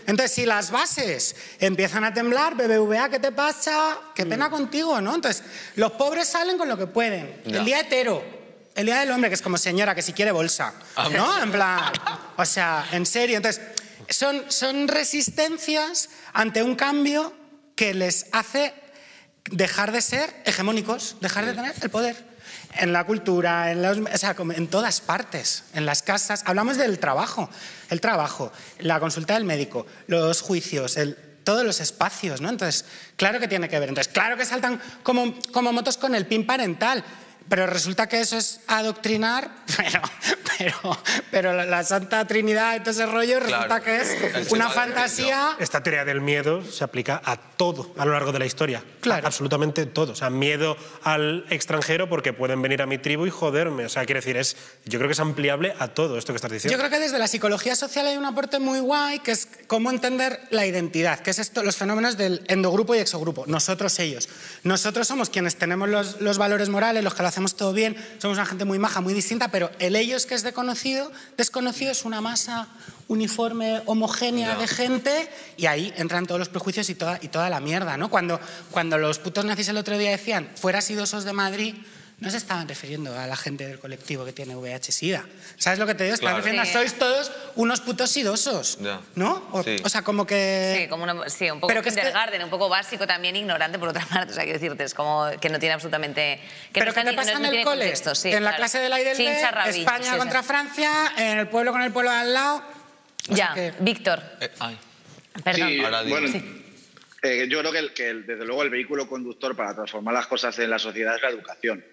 Entonces si las bases empiezan a temblar, BBVA, ¿qué te pasa? Qué pena contigo, ¿no? Entonces los pobres salen con lo que pueden. El día hetero, el día del hombre, que es como señora, que si quiere bolsa, ¿no? En plan, o sea, en serio. Entonces son resistencias ante un cambio que les hace dejar de ser hegemónicos, dejar de tener el poder. En la cultura, o sea, en todas partes, en las casas. Hablamos del trabajo, el trabajo, la consulta del médico, los juicios, todos los espacios, ¿no? Entonces, claro que tiene que ver. Entonces, claro que saltan como motos con el PIN parental, pero resulta que eso es adoctrinar, pero la Santa Trinidad y todo ese rollo resulta que es una fantasía. Esta teoría del miedo se aplica a todo a lo largo de la historia. Claro. Absolutamente todo. O sea, miedo al extranjero porque pueden venir a mi tribu y joderme. O sea, quiero decir, yo creo que es ampliable a todo esto que estás diciendo. Yo creo que desde la psicología social hay un aporte muy guay, que es cómo entender la identidad, que es esto, los fenómenos del endogrupo y exogrupo. Nosotros, ellos. Nosotros somos quienes tenemos los valores morales, los que lo hacemos todo bien, somos una gente muy maja, muy distinta, pero el ellos, que es desconocido es una masa uniforme, homogénea de gente, y ahí entran todos los prejuicios y toda la mierda, ¿no? Cuando los putos nazis el otro día decían fuera sidosos de Madrid, no se estaban refiriendo a la gente del colectivo que tiene VIH-Sida. ¿Sabes lo que te digo? Estaban Claro. refiriendo a sois todos unos putos sidosos, ¿no? O sea, como que... Sí, como un poco kindergarten, un poco básico también, ignorante por otra parte. O sea, quiero decirte, es como que no tiene absolutamente... Pero ¿qué te pasa en el cole? Sí, en la clase del aire libre, España contra Francia, en el pueblo con el pueblo de al lado... Ya, Víctor. Perdón. Sí, Ahora bueno, sí. Yo creo que desde luego el vehículo conductor para transformar las cosas en la sociedad es la educación.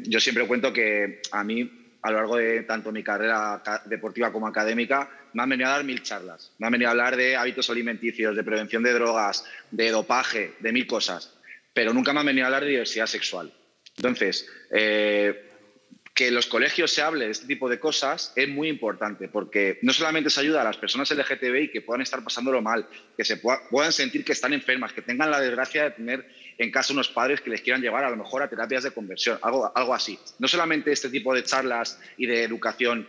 Yo siempre cuento que a mí, a lo largo de tanto mi carrera deportiva como académica, me han venido a dar 1000 charlas. Me han venido a hablar de hábitos alimenticios, de prevención de drogas, de dopaje, de 1000 cosas. Pero nunca me han venido a hablar de diversidad sexual. Entonces, que en los colegios se hable de este tipo de cosas es muy importante, porque no solamente se ayuda a las personas LGTBI que puedan estar pasándolo mal, que se puedan sentir que están enfermas, que tengan la desgracia de tener en casa unos padres que les quieran llevar a lo mejor a terapias de conversión, algo así. No solamente este tipo de charlas y de educación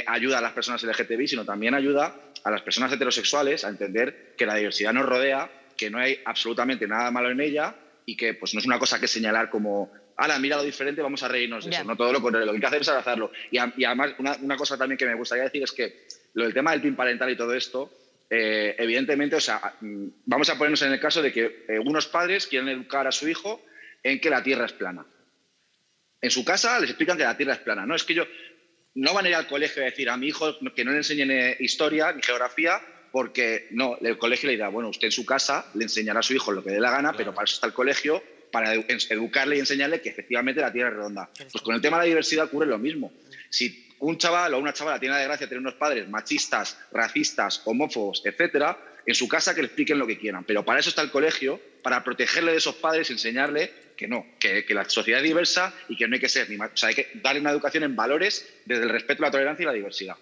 ayuda a las personas LGTBI, sino también ayuda a las personas heterosexuales a entender que la diversidad nos rodea, que no hay absolutamente nada malo en ella y que pues, no es una cosa que señalar como... Ahora, mira lo diferente, vamos a reírnos de eso. No todo lo contrario, lo que hay que hacer es abrazarlo. Y además, una cosa también que me gustaría decir es que lo del tema del PIN parental y todo esto, evidentemente, o sea, vamos a ponernos en el caso de que unos padres quieren educar a su hijo en que la Tierra es plana. En su casa les explican que la Tierra es plana. No, es que no van a ir al colegio a decir a mi hijo que no le enseñen historia ni geografía, porque no, el colegio le dirá, bueno, usted en su casa le enseñará a su hijo lo que dé la gana, pero para eso está el colegio, para educarle y enseñarle que efectivamente la Tierra es redonda. Pues con el tema de la diversidad ocurre lo mismo. Si un chaval o una chavala tiene la desgracia de tener unos padres machistas, racistas, homófobos, etcétera, en su casa que le expliquen lo que quieran. Pero para eso está el colegio, para protegerle de esos padres y enseñarle que no, que la sociedad es diversa y que no hay que ser ni más. O sea, hay que darle una educación en valores desde el respeto, la tolerancia y la diversidad.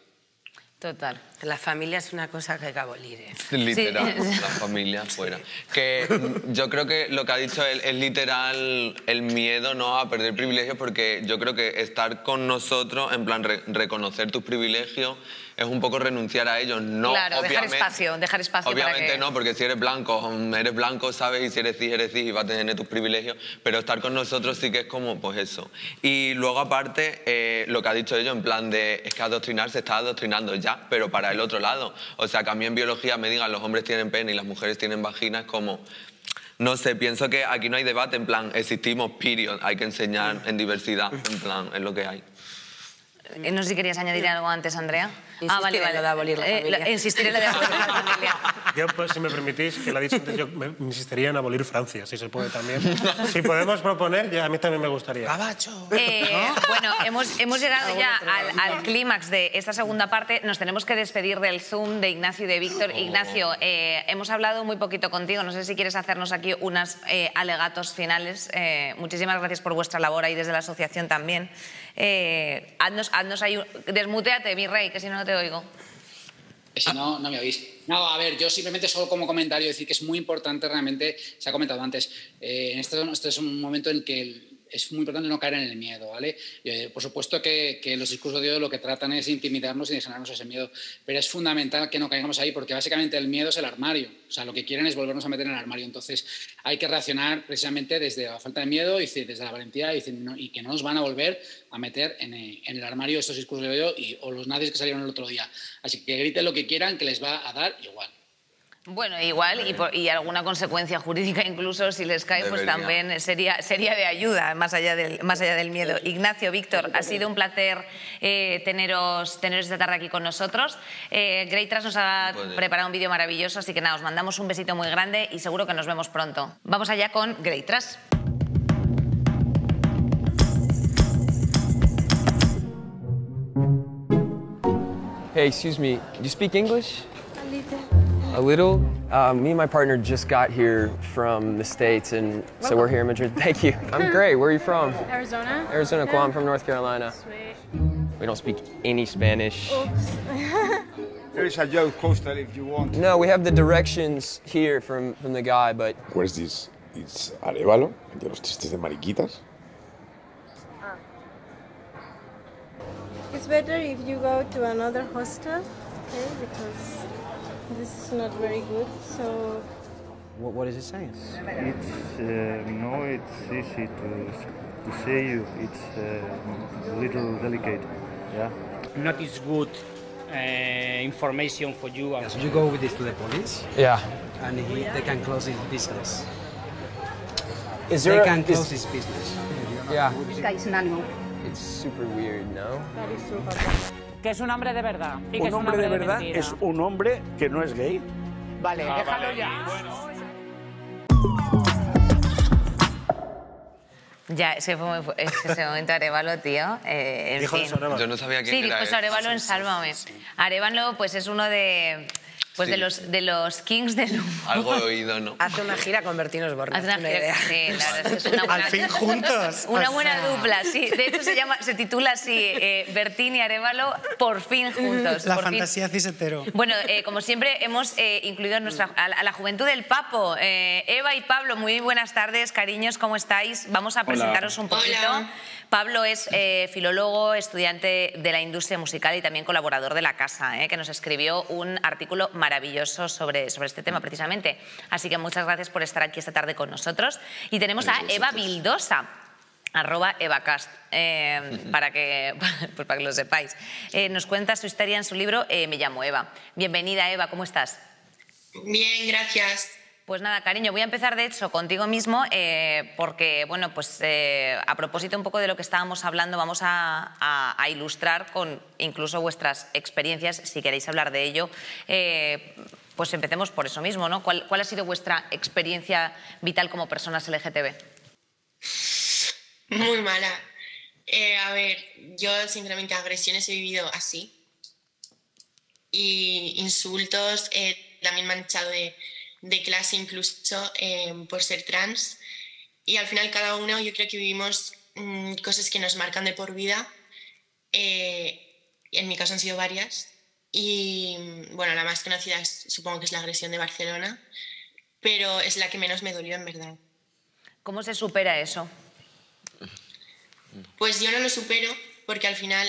Total. La familia es una cosa que hay que abolir. Literal, la familia fuera. Que yo creo que lo que ha dicho él es literal el miedo, ¿no?, a perder privilegios, porque yo creo que estar con nosotros, en plan reconocer tus privilegios, es un poco renunciar a ellos. No, claro, dejar espacio obviamente para que... no, porque si eres blanco, ¿sabes? Y si eres cis, y vas a tener tus privilegios, pero estar con nosotros sí que es como, pues eso. Y luego aparte, lo que ha dicho ellos, en plan de, es que adoctrinar se está adoctrinando ya, pero para el otro lado. O sea, que a mí en biología me digan los hombres tienen pene y las mujeres tienen vagina, es como... No sé, pienso que aquí no hay debate, en plan, existimos, period, hay que enseñar en diversidad, en plan, es lo que hay. No sé si querías añadir algo antes, Andrea. Vale. En lo de abolir la familia. Insistir en lo de abolir la familia. Yo, pues, si me permitís, que lo ha dicho antes, yo insistiría en abolir Francia, si se puede también. Si podemos proponer, ya a mí también me gustaría. ¡Gabacho! Bueno, hemos llegado ya al clímax de esta segunda parte. Nos tenemos que despedir del Zoom de Ignacio y de Víctor. Ignacio, hemos hablado muy poquito contigo. No sé si quieres hacernos aquí unos alegatos finales. Muchísimas gracias por vuestra labor ahí desde la asociación también. Haznos ahí... Desmuteate, mi rey, que si no, no te oigo. Si no, no me oís. No, a ver, yo simplemente solo como comentario decir que es muy importante realmente, se ha comentado antes, este es un momento en que es muy importante no caer en el miedo, ¿vale? Por supuesto que los discursos de odio lo que tratan es intimidarnos y de generarnos ese miedo, pero es fundamental que no caigamos ahí porque básicamente el miedo es el armario, o sea, lo que quieren es volvernos a meter en el armario, entonces hay que reaccionar precisamente desde la falta de miedo y desde la valentía y que no nos van a volver a meter en el armario estos discursos de odio o los nazis que salieron el otro día, así que griten lo que quieran que les va a dar igual. Bueno, igual, y alguna consecuencia jurídica incluso, si les cae, pues también sería de ayuda, más allá del miedo. Ignacio, Víctor, ha sido un placer teneros esta tarde aquí con nosotros. Grey Trash nos ha preparado un vídeo maravilloso, así que nada, os mandamos un besito muy grande y seguro que nos vemos pronto. Vamos allá con Grey Trash. Hey, excuse me, do you speak English? A little. A little? Me and my partner just got here from the States, and so we're here in Madrid. Thank you. I'm great. Where are you from? Arizona. Arizona. Cool. I'm from North Carolina. Sweet. We don't speak any Spanish. Oops. There is a joke postal if you want. No, we have the directions here from the guy, but... Where's this? It's Arévalo, de los chistes de mariquitas. It's better if you go to another hostel, okay? Because this is not very good. So. What is it saying? It's easy to to say you. It's a little delicate, yeah. Not is good information for you. You go with this to the police. Yeah. And they can close his business. They can close his business. Yeah. This guy is an animal. It's super weird, no? Que es un hombre de verdad. Y que Un es hombre de verdad mentira. es un hombre que no es gay. Vale, déjalo vale. ya. Ya, ese fue ese momento Arévalo, tío. En Dijo fin. eso, Arévalo. Yo no sabía quién sí, era dijo eso él. Arévalo en Sálvame. Arévalo, pues es uno de... Pues Sí. de los kings del humor. Algo he oído, ¿no? Hace una gira con Bertino Osborne. Hace una gira, sí, la verdad es que es una buena... Al fin juntos. Una O buena sea. dupla, sí. De hecho se titula así, Bertín y Arévalo, por fin juntos. La por fin. fantasía cisetero. Bueno, como siempre hemos incluido a la juventud del Papo. Eva y Pablo, muy buenas tardes, cariños, ¿cómo estáis? Vamos a presentaros un poquito. Hola. Pablo es filólogo, estudiante de la industria musical y también colaborador de La Casa, que nos escribió un artículo maravilloso sobre este tema precisamente. Así que muchas gracias por estar aquí esta tarde con nosotros. Y tenemos a Eva Vildosa, @EvaCast, para que lo sepáis. Nos cuenta su historia en su libro Me llamo Eva. Bienvenida, Eva, ¿cómo estás? Bien, gracias. Pues nada, cariño, voy a empezar de hecho contigo mismo porque, bueno, pues a propósito un poco de lo que estábamos hablando, vamos a ilustrar con incluso vuestras experiencias, si queréis hablar de ello. Pues empecemos por eso mismo, ¿no? ¿Cuál ha sido vuestra experiencia vital como personas LGTB? Muy mala. A ver, yo sinceramente agresiones he vivido así. Y insultos, también me han echado de clase incluso por ser trans. Y al final cada uno yo creo que vivimos cosas que nos marcan de por vida. En mi caso han sido varias. Y bueno, la más conocida supongo que es la agresión de Barcelona, pero es la que menos me dolió en verdad. ¿Cómo se supera eso? Pues yo no lo supero porque al final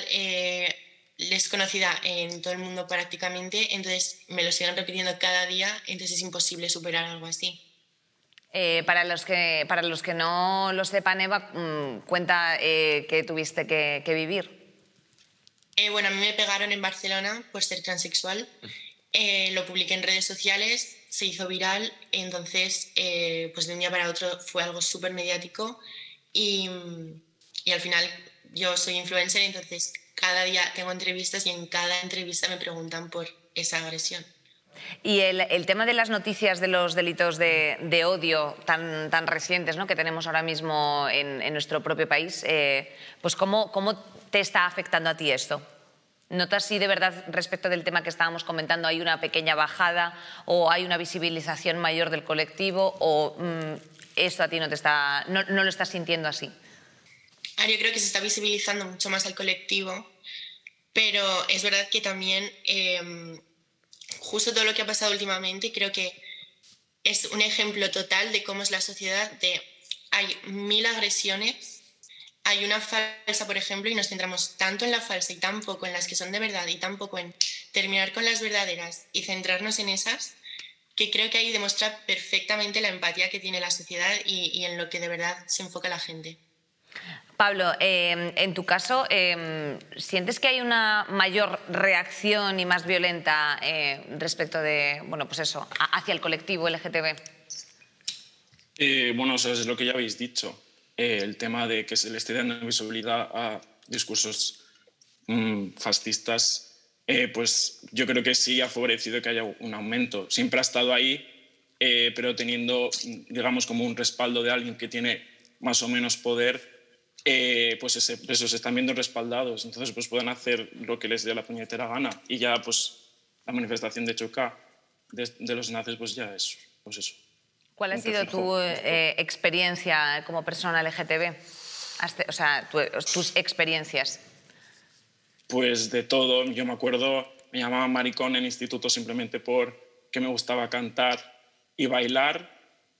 es conocida en todo el mundo prácticamente, entonces me lo siguen repitiendo cada día, entonces es imposible superar algo así. Para los que no lo sepan, Eva, cuenta qué tuviste que vivir. Bueno, a mí me pegaron en Barcelona por ser transexual, lo publiqué en redes sociales, se hizo viral, entonces pues de un día para otro fue algo súper mediático y al final yo soy influencer, entonces cada día tengo entrevistas y en cada entrevista me preguntan por esa agresión. Y el tema de las noticias de los delitos de odio tan recientes, ¿no?, que tenemos ahora mismo en nuestro propio país, pues ¿cómo te está afectando a ti esto? ¿Notas si de verdad respecto del tema que estábamos comentando hay una pequeña bajada o hay una visibilización mayor del colectivo o esto a ti no lo estás sintiendo así? Yo creo que se está visibilizando mucho más al colectivo, pero es verdad que también justo todo lo que ha pasado últimamente creo que es un ejemplo total de cómo es la sociedad, hay 1000 agresiones, hay una falsa, por ejemplo, y nos centramos tanto en la falsa y tan poco en las que son de verdad y tan poco en terminar con las verdaderas y centrarnos en esas, que creo que ahí demuestra perfectamente la empatía que tiene la sociedad y en lo que de verdad se enfoca la gente. Pablo, en tu caso, ¿sientes que hay una mayor reacción y más violenta respecto de, bueno, pues eso, hacia el colectivo LGTB? Bueno, eso es lo que ya habéis dicho. El tema de que se le esté dando visibilidad a discursos fascistas, pues yo creo que sí ha favorecido que haya un aumento. Siempre ha estado ahí, pero teniendo, digamos, como un respaldo de alguien que tiene más o menos poder, pues esos están viendo respaldados, entonces pues pueden hacer lo que les dé la puñetera gana y ya pues la manifestación de choca de los nazis pues ya es pues eso. ¿Cuál ha sido tu experiencia como persona LGTB? O sea, tus experiencias. Pues de todo, yo me acuerdo, me llamaban maricón en instituto simplemente porque me gustaba cantar y bailar.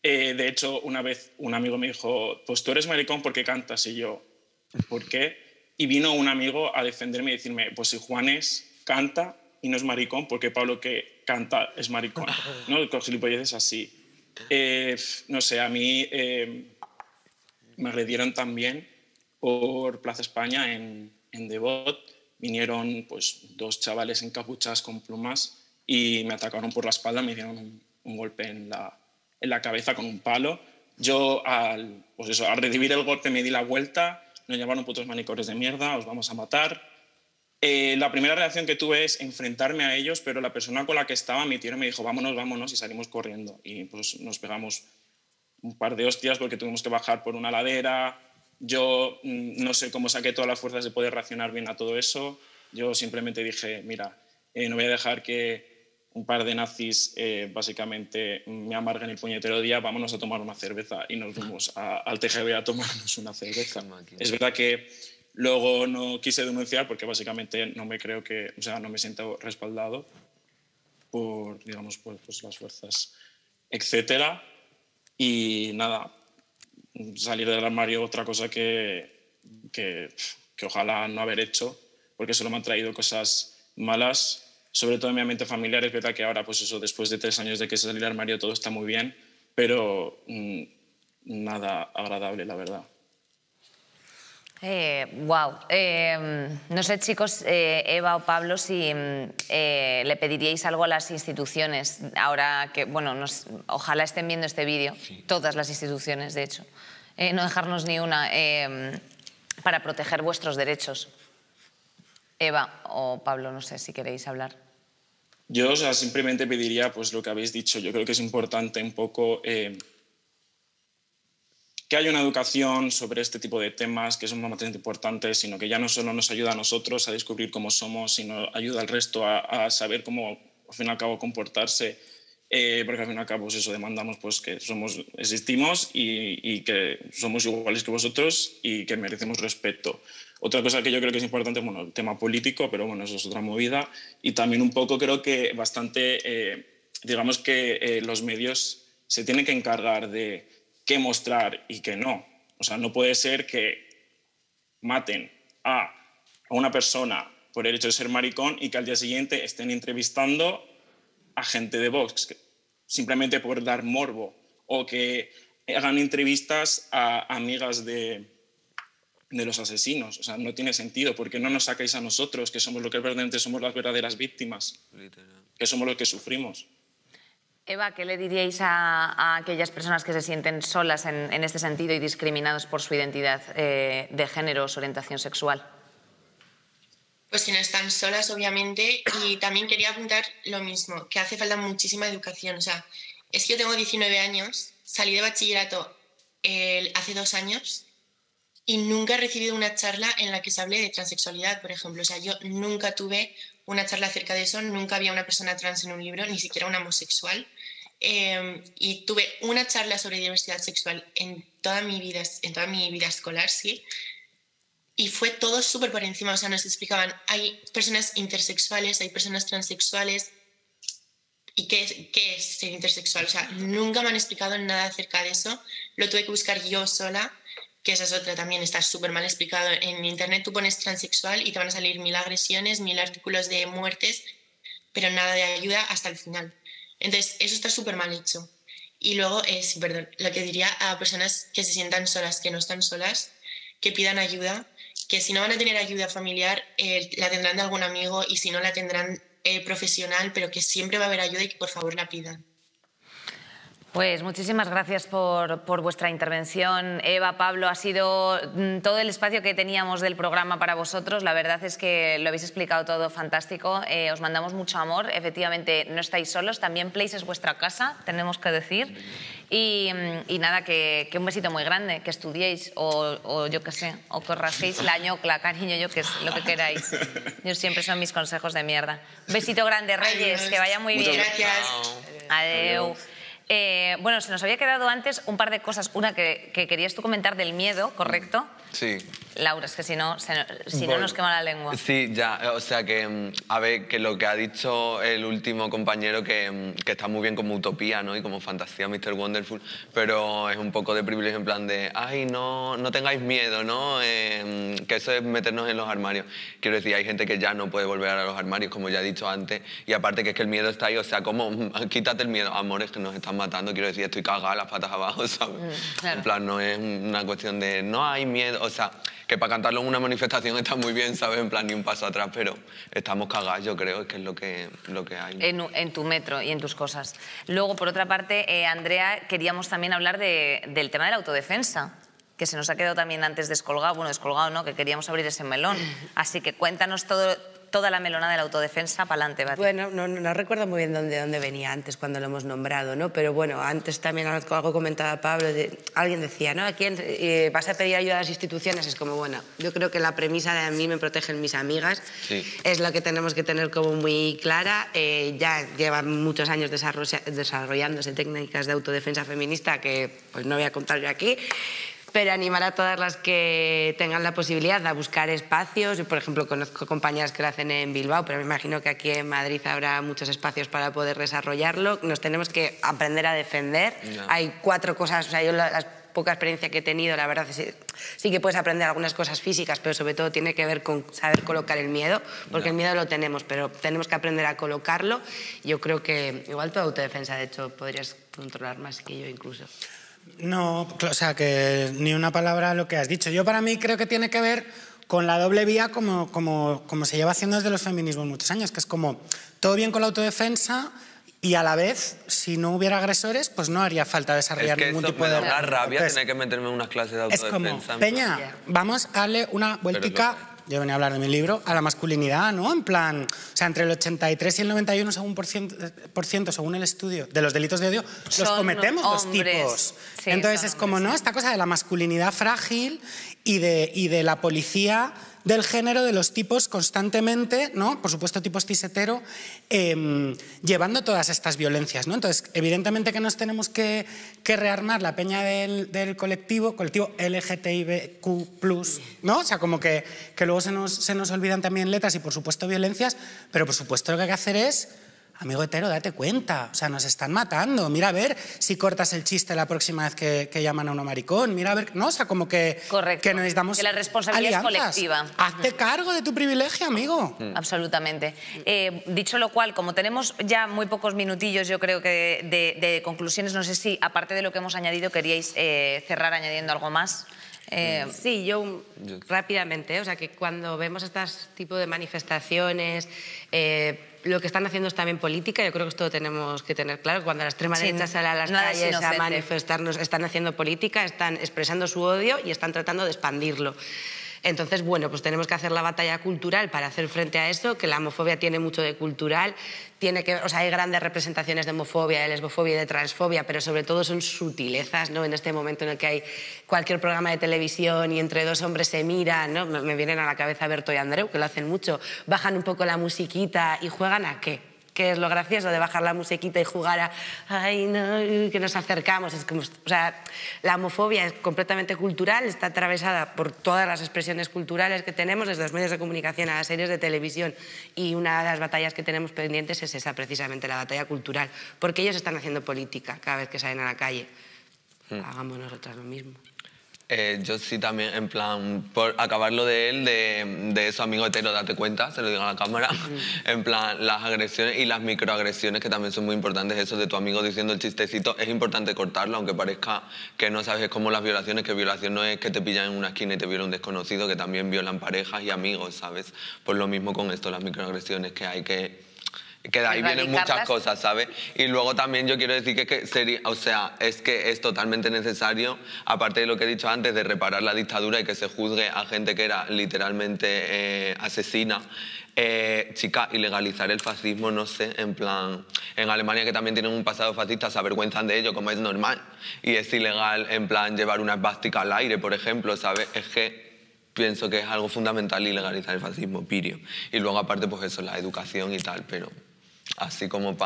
De hecho, una vez un amigo me dijo, pues tú eres maricón porque cantas, y yo, ¿por qué? Y vino un amigo a defenderme y decirme, pues si Juanes canta y no es maricón, porque Pablo que canta es maricón, ¿no? Con gilipolleces así. No sé, a mí me agredieron también por Plaza España en Devot. Vinieron pues 2 chavales encapuchados con plumas y me atacaron por la espalda, me dieron un golpe en la cabeza con un palo. Yo al recibir el golpe me di la vuelta, nos llamaron putos manicones de mierda, os vamos a matar. La primera reacción que tuve es enfrentarme a ellos, pero la persona con la que estaba, mi tío, me dijo vámonos, vámonos, y salimos corriendo. Y pues nos pegamos un par de hostias porque tuvimos que bajar por una ladera. Yo no sé cómo saqué todas las fuerzas de poder reaccionar bien a todo eso. Yo simplemente dije, mira, no voy a dejar que un par de nazis básicamente me amarguen el puñetero día, vámonos a tomar una cerveza. Y nos fuimos al TGV a tomarnos una cerveza. Es verdad que luego no quise denunciar porque básicamente no me siento respaldado por, digamos, pues las fuerzas, etcétera. Y nada, salir del armario otra cosa que ojalá no haber hecho, porque solo me han traído cosas malas, sobre todo en mi ambiente familiar. Es verdad que ahora, pues eso, después de 3 años de que salí del armario, todo está muy bien, pero nada agradable, la verdad. Wow. No sé, chicos, Eva o Pablo, si le pediríais algo a las instituciones ahora que, bueno, ojalá estén viendo este vídeo, todas las instituciones, de hecho, no dejarnos ni una, para proteger vuestros derechos. Eva o Pablo, no sé si queréis hablar. Yo, simplemente pediría pues lo que habéis dicho. Yo creo que es importante un poco que haya una educación sobre este tipo de temas que son bastante importantes, sino que ya no solo nos ayuda a nosotros a descubrir cómo somos, sino ayuda al resto a saber cómo, al fin y al cabo, comportarse, porque al fin y al cabo pues eso, demandamos pues, que existimos y que somos iguales que vosotros y que merecemos respeto. Otra cosa que yo creo que es importante, bueno, el tema político, pero bueno, eso es otra movida. Y también un poco creo que bastante, digamos que los medios se tienen que encargar de qué mostrar y qué no. O sea, no puede ser que maten a una persona por el hecho de ser maricón y que al día siguiente estén entrevistando a gente de Vox simplemente por dar morbo, o que hagan entrevistas a amigas de los asesinos. O sea, no tiene sentido. ¿Por qué no nos sacáis a nosotros, que somos lo que verdaderamente somos las verdaderas víctimas? Que somos los que sufrimos. Eva, ¿qué le diríais a aquellas personas que se sienten solas en este sentido y discriminados por su identidad de género o su orientación sexual? Pues que no están solas, obviamente, y también quería apuntar lo mismo, que hace falta muchísima educación. O sea, es que yo tengo 19 años, salí de bachillerato hace 2 años y nunca he recibido una charla en la que se hable de transexualidad, por ejemplo. O sea, yo nunca tuve una charla acerca de eso, nunca había una persona trans en un libro, ni siquiera una homosexual. Y tuve una charla sobre diversidad sexual en toda mi vida escolar, sí. Y fue todo súper por encima. O sea, nos explicaban, hay personas intersexuales, hay personas transexuales. ¿Y qué es ser intersexual? O sea, nunca me han explicado nada acerca de eso. Lo tuve que buscar yo sola, que esa es otra también, está súper mal explicado. En internet tú pones transexual y te van a salir 1000 agresiones, 1000 artículos de muertes, pero nada de ayuda hasta el final. Entonces, eso está súper mal hecho. Y luego, lo que diría a personas que se sientan solas, que no están solas, que pidan ayuda, que si no van a tener ayuda familiar, la tendrán de algún amigo, y si no, la tendrán profesional, pero que siempre va a haber ayuda y que por favor la pidan. Pues muchísimas gracias por vuestra intervención. Eva, Pablo, ha sido todo el espacio que teníamos del programa para vosotros. La verdad es que lo habéis explicado todo fantástico. Os mandamos mucho amor. Efectivamente, no estáis solos. También Place es vuestra casa, tenemos que decir. Y nada, que un besito muy grande, que estudiéis o yo qué sé, o que os rasquéis la ñocla, cariño, yo que es lo que queráis. Yo siempre son mis consejos de mierda. Un besito grande, Reyes, que vaya muy bien. Muchas gracias. Adeu. Bueno, se nos había quedado antes un par de cosas. Una que querías tú comentar del miedo, ¿correcto? Sí. Laura, es que si no nos quema la lengua. Sí, ya, o sea que, a ver, que lo que ha dicho el último compañero, que está muy bien como utopía, ¿no? Y como fantasía, Mr. Wonderful, pero es un poco de privilegio en plan de, ay, no tengáis miedo, ¿no? Que eso es meternos en los armarios. Quiero decir, hay gente que ya no puede volver a los armarios, como ya he dicho antes, y aparte que es que el miedo está ahí, o sea, como, quítate el miedo, amores, que nos están matando, quiero decir, estoy cagada, las patas abajo, ¿sabes? Claro. En plan, no es una cuestión de, no hay miedo, o sea, que para cantarlo en una manifestación está muy bien, ¿sabes? En plan, ni un paso atrás, pero estamos cagados, yo creo, es que es lo que hay. En tu metro y en tus cosas. Luego, por otra parte, Andrea, queríamos también hablar del tema de la autodefensa, que se nos ha quedado también antes descolgado, bueno, descolgado no, que queríamos abrir ese melón. Así que cuéntanos toda la melona de la autodefensa, para adelante, Bati. Bueno, no recuerdo muy bien dónde venía antes cuando lo hemos nombrado, ¿no? Pero bueno, antes también algo comentaba Pablo, alguien decía, ¿no? ¿A quién vas a pedir ayuda a las instituciones? Es como, bueno, yo creo que la premisa de a mí me protegen mis amigas es lo que tenemos que tener como muy clara. Ya llevan muchos años desarrollándose técnicas de autodefensa feminista que pues no voy a contar yo aquí. Pero animar a todas las que tengan la posibilidad a buscar espacios. Yo, por ejemplo, conozco compañeras que lo hacen en Bilbao, pero me imagino que aquí en Madrid habrá muchos espacios para poder desarrollarlo. Nos tenemos que aprender a defender. Hay 4 cosas, o sea, yo la poca experiencia que he tenido, la verdad, sí que puedes aprender algunas cosas físicas, pero sobre todo tiene que ver con saber colocar el miedo, porque el miedo lo tenemos, pero tenemos que aprender a colocarlo. Yo creo que igual tu autodefensa, de hecho, podrías controlar más que yo incluso. No, o sea, que ni una palabra a lo que has dicho. Yo para mí creo que tiene que ver con la doble vía como se lleva haciendo desde los feminismos muchos años, que es como todo bien con la autodefensa y a la vez, si no hubiera agresores, pues no haría falta desarrollar ningún tipo de... Es que me da una rabia tener que meterme en unas clases de autodefensa. Es como, Peña, vamos a darle una vueltica... Yo venía a hablar de mi libro, a la masculinidad, ¿no? En plan, o sea, entre el 83 y el 91 por ciento, según el estudio, de los delitos de odio, los cometemos los tipos. Sí, entonces es como, ¿no? Esta cosa de la masculinidad frágil y de la policía del género de los tipos constantemente, ¿no? Por supuesto tipos cis hetero, llevando todas estas violencias, ¿no? Entonces, evidentemente que nos tenemos que rearmar la peña del colectivo LGTBIQ+, ¿no? O sea, como que luego se nos olvidan también letras y por supuesto violencias, pero por supuesto lo que hay que hacer es... Amigo hetero, date cuenta, o sea, nos están matando. Mira a ver si cortas el chiste la próxima vez que llaman a uno maricón. Mira a ver, ¿no? O sea, como que necesitamos que la responsabilidad alianzas. Es colectiva. Hazte cargo de tu privilegio, amigo. Absolutamente. Dicho lo cual, como tenemos ya muy pocos minutillos, yo creo que de conclusiones, no sé si, aparte de lo que hemos añadido, queríais cerrar añadiendo algo más. Sí, yo rápidamente, o sea, que cuando vemos este tipo de manifestaciones... lo que están haciendo es también política, yo creo que esto lo tenemos que tener claro. Cuando la extrema derecha sale a las calles a manifestarnos, están haciendo política, están expresando su odio y están tratando de expandirlo. Entonces, bueno, pues tenemos que hacer la batalla cultural para hacer frente a eso, que la homofobia tiene mucho de cultural, o sea, hay grandes representaciones de homofobia, de lesbofobia y de transfobia, pero sobre todo son sutilezas, ¿no? En este momento en el que hay cualquier programa de televisión y entre 2 hombres se miran, ¿no? Me vienen a la cabeza Berto y Andreu, que lo hacen mucho, bajan un poco la musiquita y juegan ¿a qué? ¿Qué es lo gracioso de bajar la musiquita y jugar a ay, no, que nos acercamos? Es como, o sea, la homofobia es completamente cultural, está atravesada por todas las expresiones culturales que tenemos, desde los medios de comunicación a las series de televisión, y una de las batallas que tenemos pendientes es esa, precisamente, la batalla cultural, porque ellos están haciendo política cada vez que salen a la calle. Hagamos nosotras lo mismo. Yo sí también, en plan, por acabarlo de él, de eso, amigo hetero, date cuenta, se lo digo a la cámara, en plan, las agresiones y las microagresiones que también son muy importantes, eso de tu amigo diciendo el chistecito, es importante cortarlo, aunque parezca que no sabes, es como las violaciones, que violación no es que te pillan en una esquina y te viola un desconocido, que también violan parejas y amigos, ¿sabes? Pues lo mismo con esto, las microagresiones, que hay que de ahí vienen muchas cosas, ¿sabes? Y luego también yo quiero decir que sería, o sea, es que es totalmente necesario, aparte de lo que he dicho antes, de reparar la dictadura y que se juzgue a gente que era literalmente asesina, chica, y legalizar el fascismo, no sé, en plan, en Alemania, que también tienen un pasado fascista, se avergüenzan de ello, como es normal, y es ilegal, en plan, llevar una esvástica al aire, por ejemplo, ¿sabes? Es que pienso que es algo fundamental ilegalizar el fascismo, pirio. Y luego, aparte, pues eso, la educación y tal, pero... Así como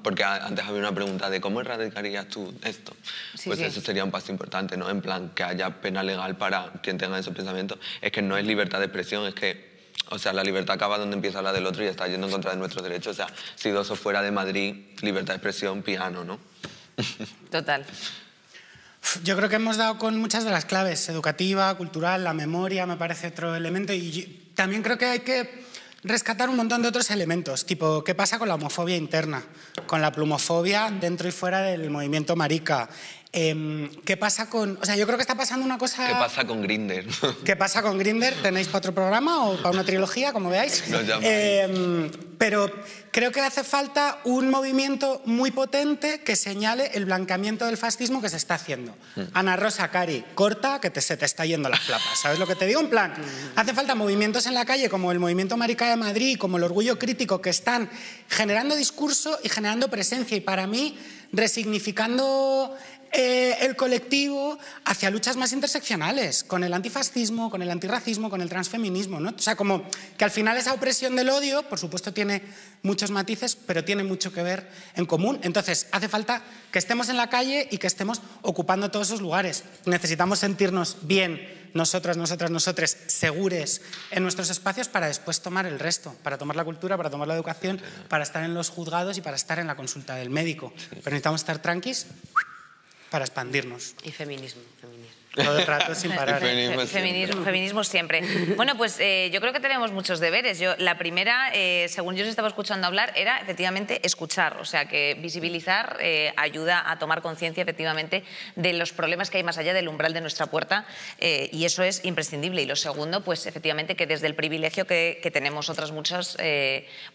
porque antes había una pregunta de cómo erradicarías tú esto. Sí, pues sí. Eso sería un paso importante, ¿no? En plan, que haya pena legal para quien tenga esos pensamientos. Es que no es libertad de expresión, es que, o sea, la libertad acaba donde empieza la del otro y está yendo en contra de nuestros derechos. O sea, si Doso fuera de Madrid, libertad de expresión, piano, ¿no? Total. Yo creo que hemos dado con muchas de las claves, educativa, cultural, la memoria, me parece otro elemento, y también creo que hay que rescatar un montón de otros elementos, tipo, ¿qué pasa con la homofobia interna? Con la plumofobia dentro y fuera del movimiento marica. ¿Qué pasa con...? O sea, yo creo que está pasando una cosa... ¿Qué pasa con Grindr? ¿Qué pasa con Grindr? ¿Tenéis para otro programa o para una trilogía, como veáis? Pero creo que hace falta un movimiento muy potente que señale el blanqueamiento del fascismo que se está haciendo. Ana Rosa, Cari, corta, que se te está yendo la flapa. ¿Sabes lo que te digo? En plan, hace falta movimientos en la calle como el Movimiento Marica de Madrid, como el Orgullo Crítico, que están generando discurso y generando presencia. Y para mí, resignificando el colectivo hacia luchas más interseccionales, con el antifascismo, con el antirracismo, con el transfeminismo, ¿no? O sea, como que al final esa opresión del odio, por supuesto, tiene muchos matices, pero tiene mucho que ver en común. Entonces, hace falta que estemos en la calle y que estemos ocupando todos esos lugares. Necesitamos sentirnos bien, nosotras, nosotres, segures en nuestros espacios para después tomar el resto, para tomar la cultura, para tomar la educación, para estar en los juzgados y para estar en la consulta del médico. Pero necesitamos estar tranquis para expandirnos. Y feminismo. Todo el rato sin parar. Feminismo siempre. Bueno, pues yo creo que tenemos muchos deberes. La primera, según yo os estaba escuchando hablar, era efectivamente escuchar. O sea, que visibilizar ayuda a tomar conciencia efectivamente de los problemas que hay más allá del umbral de nuestra puerta y eso es imprescindible. Y lo segundo, pues efectivamente que desde el privilegio que tenemos otras muchas,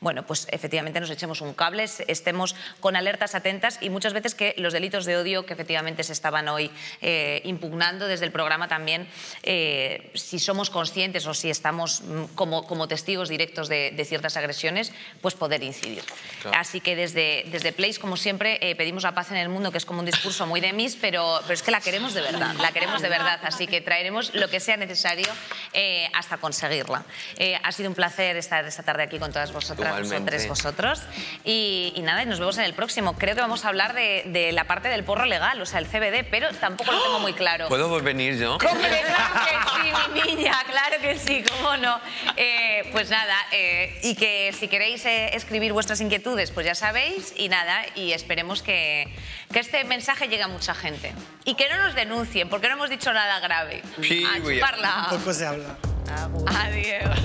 bueno, pues efectivamente nos echemos un cable, estemos con alertas atentas y muchas veces que los delitos de odio que efectivamente se estaban hoy impugnando desde el programa también, si somos conscientes o si estamos como testigos directos de ciertas agresiones, pues poder incidir. Claro. Así que desde Place, como siempre, pedimos la paz en el mundo, que es como un discurso muy de mis, pero es que la queremos de verdad, así que traeremos lo que sea necesario hasta conseguirla. Ha sido un placer estar esta tarde aquí con todas vosotros y nada, nos vemos en el próximo. Creo que vamos a hablar de la parte del porro legal, o sea, el CBD, pero tampoco lo tengo muy claro. ¿Puedo venir yo? ¡Hombre, claro que sí, mi niña! Claro que sí, cómo no. Pues nada, y que si queréis escribir vuestras inquietudes, pues ya sabéis, y nada, y esperemos que este mensaje llegue a mucha gente. Y que no nos denuncien, porque no hemos dicho nada grave. Sí, a chuparla. Poco se habla. Adiós.